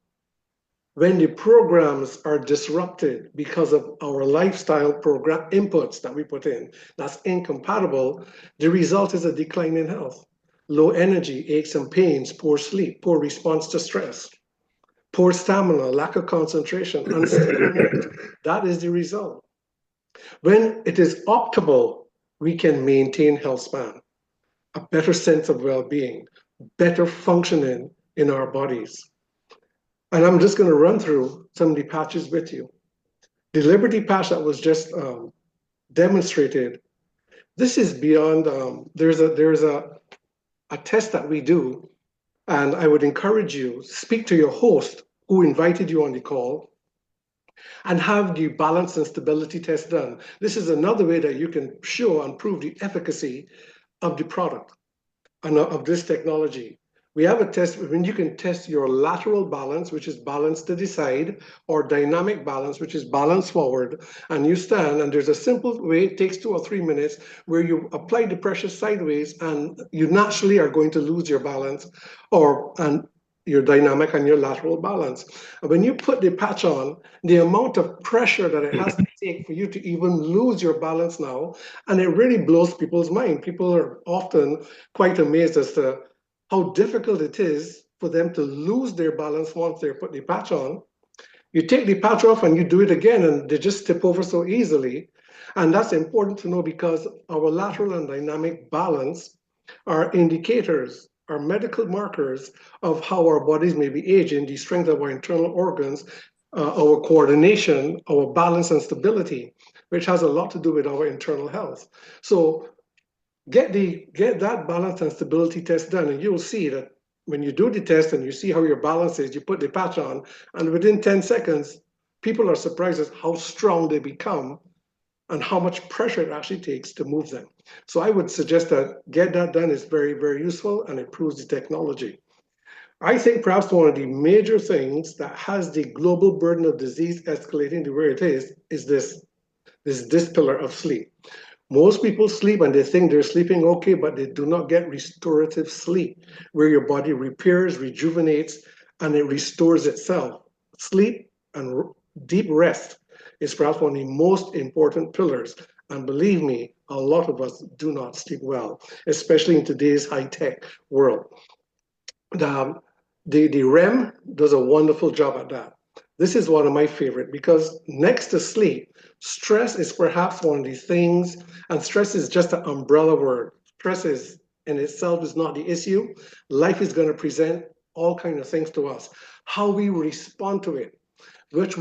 Speaker 2: when the programs are disrupted because of our lifestyle program inputs that we put in, that's incompatible, the result is a decline in health. Low energy, aches and pains, poor sleep, poor response to stress, poor stamina, lack of concentration, unstable mood. That is the result. When it is optimal, we can maintain health span, a better sense of well-being, better functioning in our bodies. And I'm just going to run through some of the patches with you. The Liberty patch that was just demonstrated, this is beyond, there's a test that we do, and I would encourage you, speak to your host who invited you on the call, and have the balance and stability test done. This is another way that you can show and prove the efficacy of the product and of this technology. We have a test when you can test your lateral balance, which is balance to the side, or dynamic balance, which is balance forward, and you stand, and there's a simple way, it takes 2 or 3 minutes, where you apply the pressure sideways, and you naturally are going to lose your balance, and your dynamic and your lateral balance. And when you put the patch on, the amount of pressure that it has to take for you to even lose your balance now, and it really blows people's mind. People are often quite amazed as to how difficult it is for them to lose their balance once they put the patch on. You take the patch off and you do it again, and they just tip over so easily. And that's important to know, because our lateral and dynamic balance are indicators, are medical markers of how our bodies may be aging, the strength of our internal organs, our coordination, our balance and stability, which has a lot to do with our internal health. So get that balance and stability test done, and you'll see that when you do the test and you see how your balance is, you put the patch on, and within 10 seconds, people are surprised at how strong they become and how much pressure it actually takes to move them. So I would suggest that get that done. Is very, very useful, and it proves the technology. I think perhaps one of the major things that has the global burden of disease escalating to where it is this pillar of sleep. Most people sleep and they think they're sleeping okay, but they do not get restorative sleep, where your body repairs, rejuvenates, and it restores itself. Sleep and deep rest is perhaps one of the most important pillars. And believe me, a lot of us do not sleep well, especially in today's high-tech world. The REM does a wonderful job at that. This is one of my favorite, because next to sleep, stress is perhaps one of these things, and stress is just an umbrella word. Stress is in itself is not the issue. Life is going to present all kinds of things to us. How we respond to it, which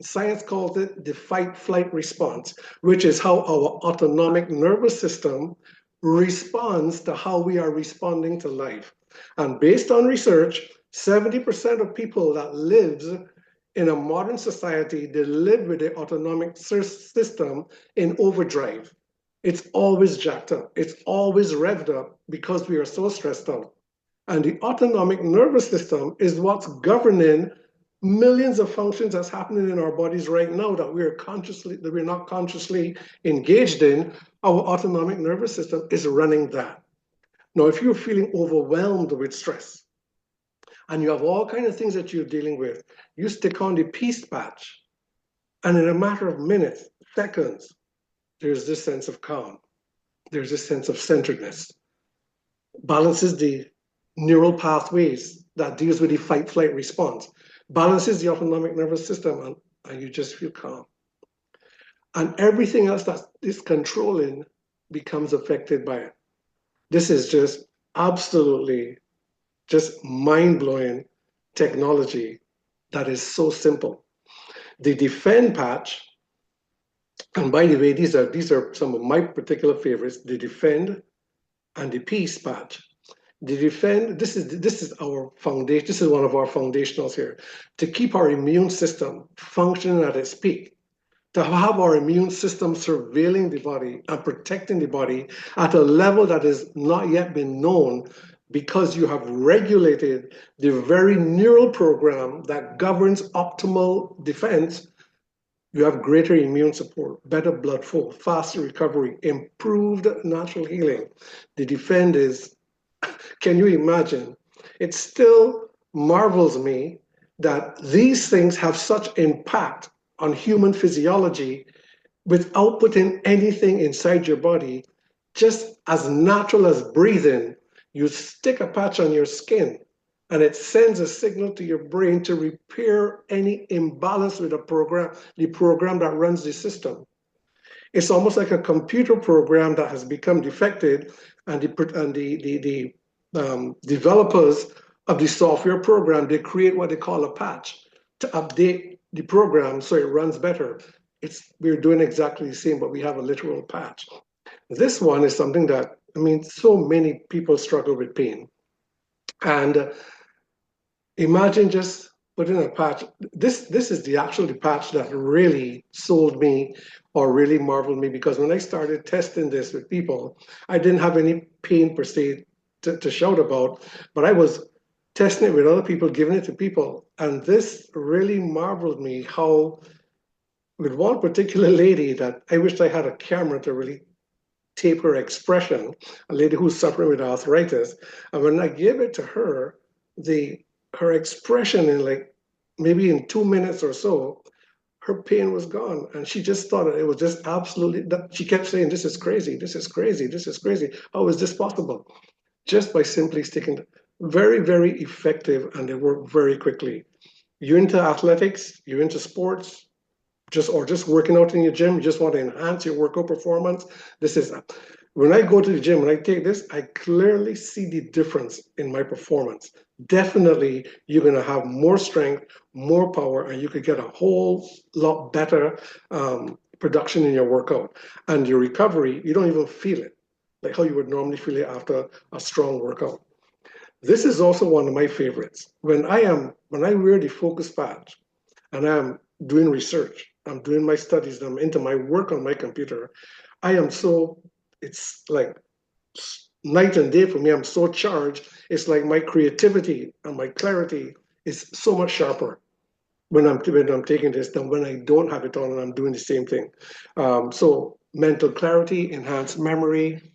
Speaker 2: science calls it the fight-flight response, which is how our autonomic nervous system responds to how we are responding to life. And based on research, 70% of people that lives in a modern society, they live with the autonomic system in overdrive. It's always jacked up. It's always revved up because we are so stressed out. And the autonomic nervous system is what's governing millions of functions that's happening in our bodies right now that we're not consciously engaged in. Our autonomic nervous system is running that. Now, if you're feeling overwhelmed with stress and you have all kinds of things that you're dealing with, you stick on the peace patch, and in a matter of minutes, seconds, there's this sense of calm. There's this sense of centeredness. Balances the neural pathways that deals with the fight-flight response. Balances the autonomic nervous system, and you just feel calm. And everything else that is controlling becomes affected by it. This is just absolutely just mind-blowing technology that is so simple. The Defend patch, and by the way, these are some of my particular favorites, the Defend and the Peace patch. The Defend, this is our foundation, this is one of our foundationals here, to keep our immune system functioning at its peak, to have our immune system surveilling the body and protecting the body at a level that has not yet been known, because you have regulated the very neural program that governs optimal defense. You have greater immune support, better blood flow, faster recovery, improved natural healing. The Defend is, can you imagine? It still marvels me that these things have such impact on human physiology without putting anything inside your body, just as natural as breathing. You stick a patch on your skin and it sends a signal to your brain to repair any imbalance with the program that runs the system. It's almost like a computer program that has become defective, and the developers of the software program, they create what they call a patch to update the program so it runs better. We're doing exactly the same, but we have a literal patch. This one is something that, I mean, so many people struggle with pain. And imagine just putting a patch. This is the patch that really sold me or really marveled me, because when I started testing this with people, I didn't have any pain per se to shout about, but I was testing it with other people, giving it to people. And this really marveled me how, with one particular lady that I wished I had a camera to really tape her expression, a lady who's suffering with arthritis. And when I gave it to her, her expression in like maybe in 2 minutes or so, her pain was gone. And she just thought it was just absolutely, she kept saying, this is crazy, this is crazy, this is crazy. How is this possible? Just by simply sticking, very, very effective, and they work very quickly. You're into athletics, you're into sports, just working out in your gym, you just want to enhance your workout performance. When I go to the gym and I take this, I clearly see the difference in my performance. Definitely, you're going to have more strength, more power, and you could get a whole lot better production in your workout. And your recovery, you don't even feel it, like how you would normally feel it after a strong workout. This is also one of my favorites. When I wear the focus patch and I'm doing research, I'm doing my studies, I'm into my work on my computer, it's like night and day for me. I'm so charged. It's like my creativity and my clarity is so much sharper when I'm taking this than when I don't have it on and I'm doing the same thing. So mental clarity, enhanced memory,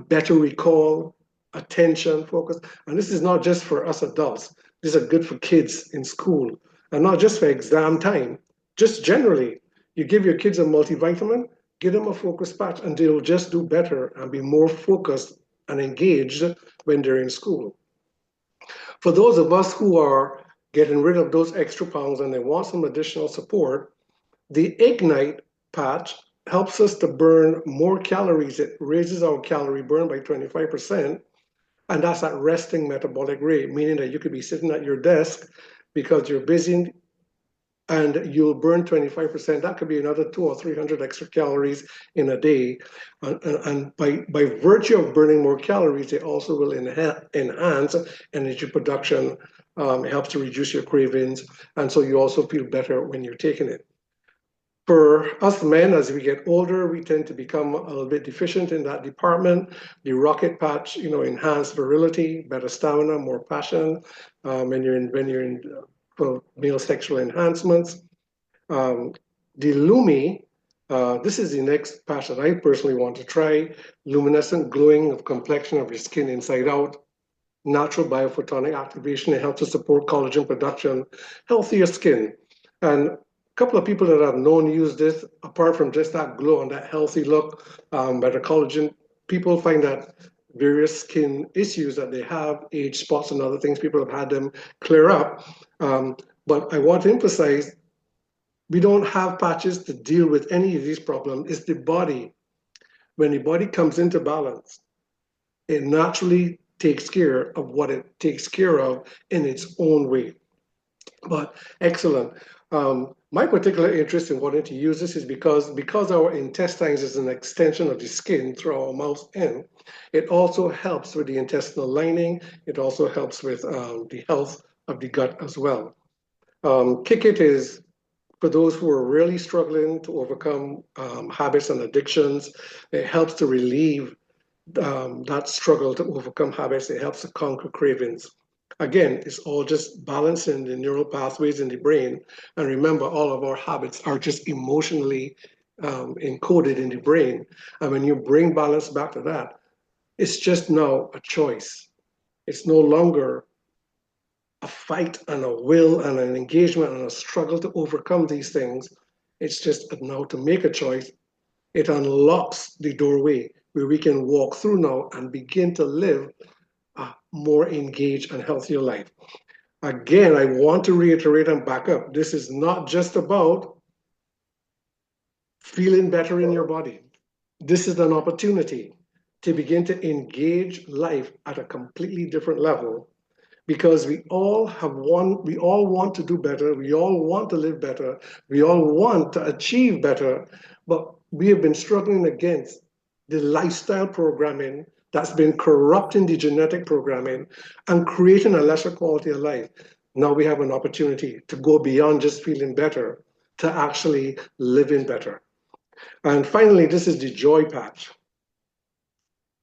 Speaker 2: better recall, attention, focus. And this is not just for us adults. These are good for kids in school, and not just for exam time. Just generally, you give your kids a multivitamin, give them a focus patch, and they'll just do better and be more focused and engaged when they're in school. For those of us who are getting rid of those extra pounds and they want some additional support, the Ignite patch helps us to burn more calories. It raises our calorie burn by 25%, and that's at resting metabolic rate, meaning that you could be sitting at your desk because you're busy and you'll burn 25%. That could be another 200 or 300 extra calories in a day. And by virtue of burning more calories, it also will enhance energy production. It helps to reduce your cravings. And so you also feel better when you're taking it. For us men, as we get older, we tend to become a little bit deficient in that department. The rocket patch, enhanced virility, better stamina, more passion when you're in for male sexual enhancements. The Lumi, this is the next patch that I personally want to try. Luminescent glowing of complexion of your skin inside out. Natural biophotonic activation. It helps to support collagen production, healthier skin. And couple of people that I've known use this, apart from just that glow and that healthy look, better collagen, people find that various skin issues that they have, age spots and other things, people have had them clear up. But I want to emphasize, we don't have patches to deal with any of these problems. It's the body. When the body comes into balance, it naturally takes care of what it takes care of in its own way. But excellent. My particular interest in wanting to use this is because our intestines is an extension of the skin through our mouth in, it also helps with the intestinal lining. It also helps with the health of the gut as well. Kick It is for those who are really struggling to overcome habits and addictions. It helps to relieve that struggle to overcome habits. It helps to conquer cravings. Again, it's all just balancing the neural pathways in the brain. And remember, all of our habits are just emotionally encoded in the brain. And when you bring balance back to that, it's just now a choice. It's no longer a fight and a will and an engagement and a struggle to overcome these things. It's just now to make a choice. It unlocks the doorway where we can walk through now and begin to live a more engaged and healthier life. Again, I want to reiterate and back up. This is not just about feeling better in your body. This is an opportunity to begin to engage life at a completely different level, because we all want to do better. We all want to live better. We all want to achieve better, but we have been struggling against the lifestyle programming that's been corrupting the genetic programming and creating a lesser quality of life. Now we have an opportunity to go beyond just feeling better to actually living better. And finally, this is the joy patch.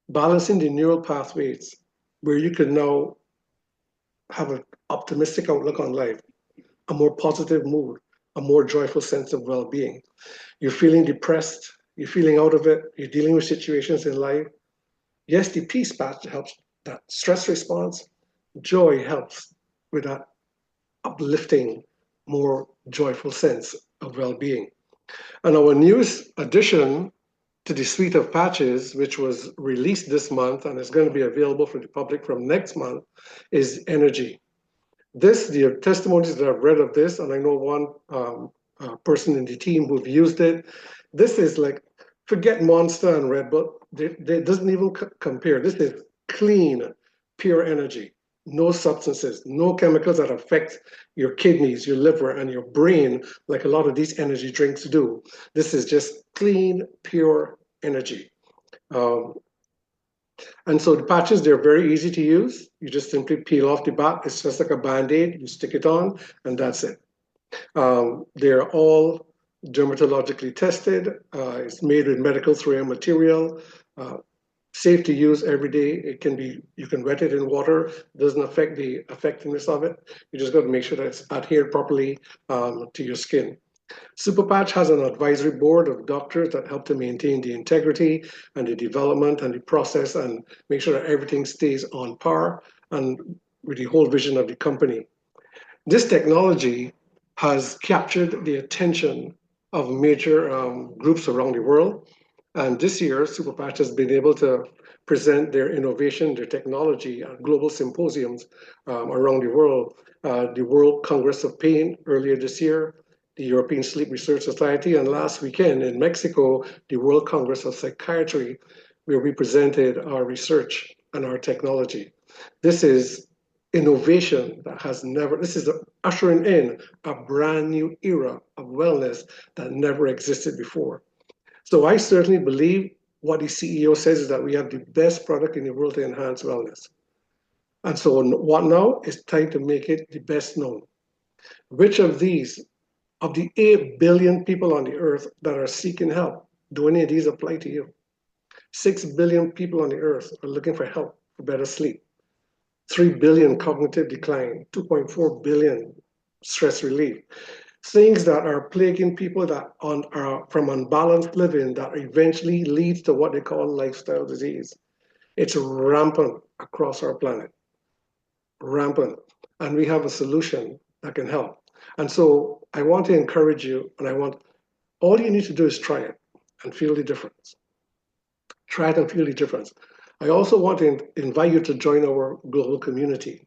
Speaker 2: Balancing the neural pathways where you can now have an optimistic outlook on life, a more positive mood, a more joyful sense of well-being. You're feeling depressed, you're feeling out of it, you're dealing with situations in life. Yes, the peace patch helps that stress response. Joy helps with that uplifting, more joyful sense of well-being. And our newest addition to the suite of patches, which was released this month and is going to be available for the public from next month, is energy. The testimonies that I've read of this, and I know one person in the team who've used it, this is like, forget Monster and Red Bull, it doesn't even compare. This is clean, pure energy. No substances, no chemicals that affect your kidneys, your liver, and your brain, like a lot of these energy drinks do. This is just clean, pure energy. And so the patches, they're very easy to use. You just simply peel off the back. It's just like a Band-Aid. You stick it on, and that's it. They're all dermatologically tested. It's made with medical 3M material. Safe to use every day. You can wet it in water. It doesn't affect the effectiveness of it. You just got to make sure that it's adhered properly to your skin. Super Patch has an advisory board of doctors that help to maintain the integrity and the development and the process and make sure that everything stays on par and with the whole vision of the company. This technology has captured the attention of major groups around the world. And this year, Super Patch has been able to present their innovation, their technology at global symposiums around the world. The World Congress of Pain earlier this year, the European Sleep Research Society, and last weekend in Mexico, the World Congress of Psychiatry, where we presented our research and our technology. This is innovation that this is ushering in a brand new era of wellness that never existed before. So I certainly believe what the CEO says is that we have the best product in the world to enhance wellness. And so what now? It's time to make it the best known. Which of these of the 8 billion people on the earth that are seeking help, do any of these apply to you? 6 billion people on the earth are looking for help for better sleep. 3 billion cognitive decline, 2.4 billion stress relief. Things that are plaguing people that are from unbalanced living that eventually leads to what they call lifestyle disease. It's rampant across our planet, rampant. And we have a solution that can help. And so I want to encourage you, and all you need to do is try it and feel the difference. Try it and feel the difference. I also want to invite you to join our global community.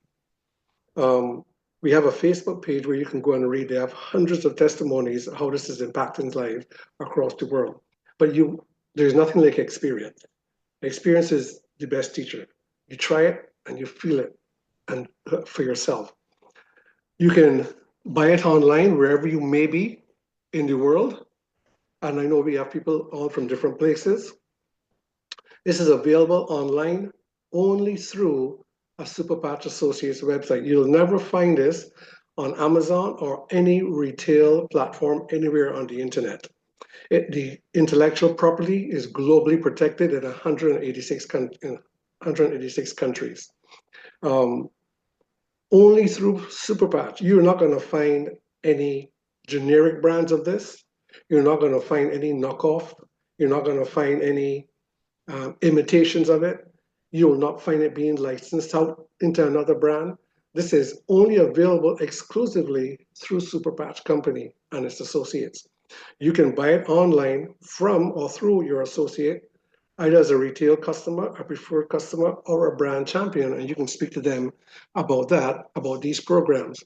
Speaker 2: We have a Facebook page where you can go and read. They have hundreds of testimonies how this is impacting lives across the world. But there's nothing like experience. Experience is the best teacher. You try it and you feel it and for yourself. You can buy it online wherever you may be in the world. And I know we have people all from different places. This is available online only through a Superpatch Associates website. You'll never find this on Amazon or any retail platform anywhere on the internet. The intellectual property is globally protected in 186 countries. Only through Superpatch. You're not going to find any generic brands of this. You're not going to find any knockoff. You're not going to find any imitations of it. You will not find it being licensed out into another brand. This is only available exclusively through Superpatch Company and its associates. You can buy it online from or through your associate, either as a retail customer, a preferred customer, or a brand champion, and you can speak to them about these programs.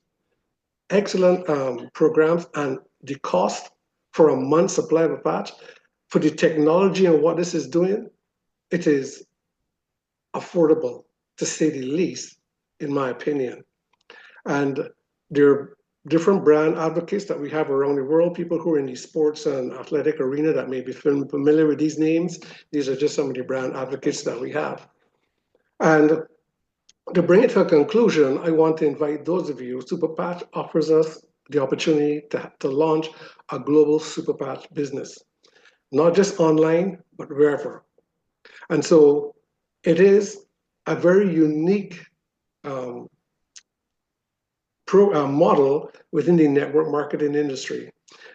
Speaker 2: Excellent programs, and the cost for a month's supply of a patch, for the technology and what this is doing, it is affordable, to say the least, in my opinion. And there are different brand advocates that we have around the world, people who are in the sports and athletic arena that may be familiar with these names. These are just some of the brand advocates that we have. And to bring it to a conclusion, I want to invite those of you. Superpatch offers us the opportunity to launch a global Superpatch business, not just online, but wherever. And so it is a very unique model within the network marketing industry.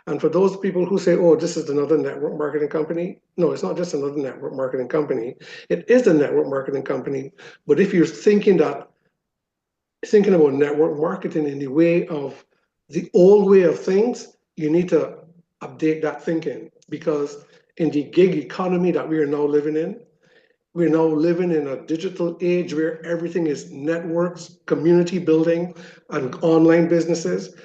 Speaker 2: And for those people who say, oh, this is another network marketing company, no, it's not just another network marketing company. It is a network marketing company. But if you're thinking about network marketing in the way of the old way of things, you need to update that thinking, because in the gig economy that we are now living in, we're now living in a digital age where everything is networks, community building, and online businesses.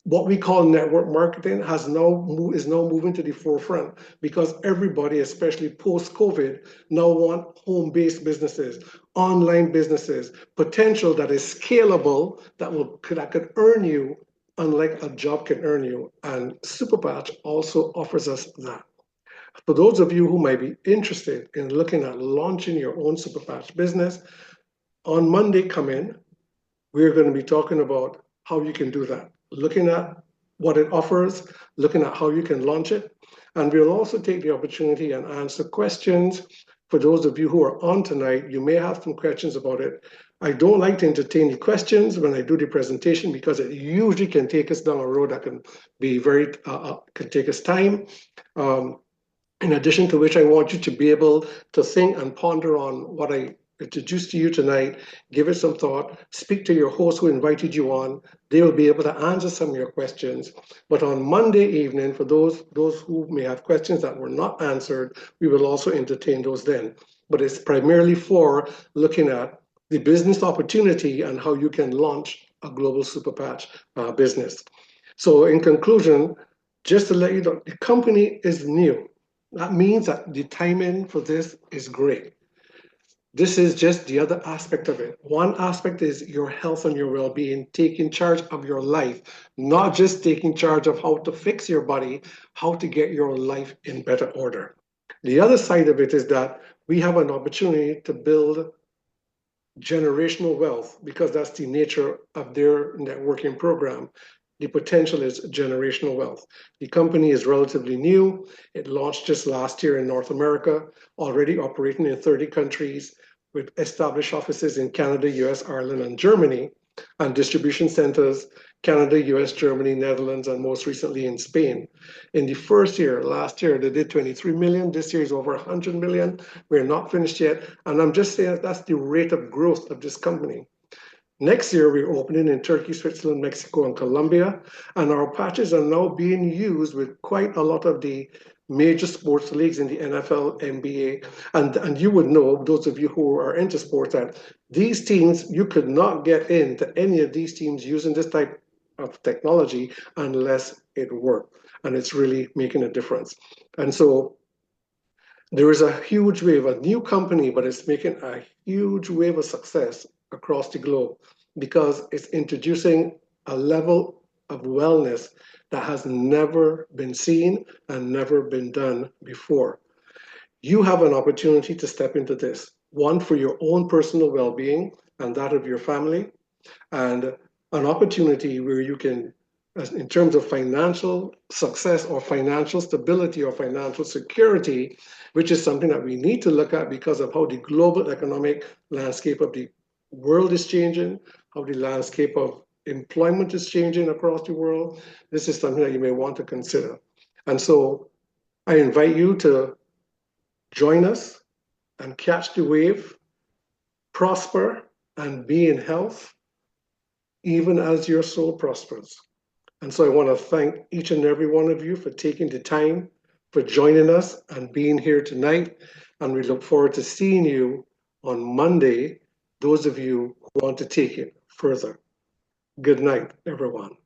Speaker 2: What we call network marketing is now moving to the forefront, because everybody, especially post-COVID, now want home-based businesses, online businesses, potential that is scalable, that could earn you unlike a job can earn you. And Superpatch also offers us that. For those of you who might be interested in looking at launching your own Superpatch business, on Monday coming, we're going to be talking about how you can do that, looking at what it offers, looking at how you can launch it. And we'll also take the opportunity and answer questions. For those of you who are on tonight, you may have some questions about it. I don't like to entertain the questions when I do the presentation, because it usually can take us down a road that can be can take us time. In addition to which, I want you to be able to think and ponder on what I introduced to you tonight, give it some thought, speak to your host who invited you on. They will be able to answer some of your questions. But on Monday evening, for those who may have questions that were not answered, we will also entertain those then. But it's primarily for looking at the business opportunity and how you can launch a global Superpatch business. So in conclusion, just to let you know, the company is new. That means that the timing for this is great. This is just the other aspect of it. One aspect is your health and your well-being, taking charge of your life, not just taking charge of how to fix your body, how to get your life in better order. The other side of it is that we have an opportunity to build generational wealth, because that's the nature of their networking program. the potential is generational wealth. The company is relatively new. It launched just last year in North America, already operating in 30 countries with established offices in Canada, US, Ireland, and Germany, and distribution centers, Canada, US, Germany, Netherlands, and most recently in Spain. In the first year, last year, they did 23 million. This year is over 100 million. We're not finished yet. And I'm just saying that's the rate of growth of this company. Next year, we're opening in Turkey, Switzerland, Mexico, and Colombia. And our patches are now being used with quite a lot of the major sports leagues in the NFL, NBA. And you would know, those of you who are into sports, that these teams, you could not get into any of these teams using this type of technology unless it worked. And it's really making a difference. And so there is a huge wave, a new company, but it's making a huge wave of success across the globe because it's introducing a level of wellness that has never been seen and never been done before. You have an opportunity to step into this, one for your own personal well-being and that of your family, and an opportunity where you can, in terms of financial success or financial stability or financial security, which is something that we need to look at because of how the global economic landscape of the world is changing, how the landscape of employment is changing across the world. This is something that you may want to consider. And so I invite you to join us and catch the wave, prosper and be in health, even as your soul prospers. And so I want to thank each and every one of you for taking the time, for joining us and being here tonight. And we look forward to seeing you on Monday, those of you who want to take it further. Good night, everyone.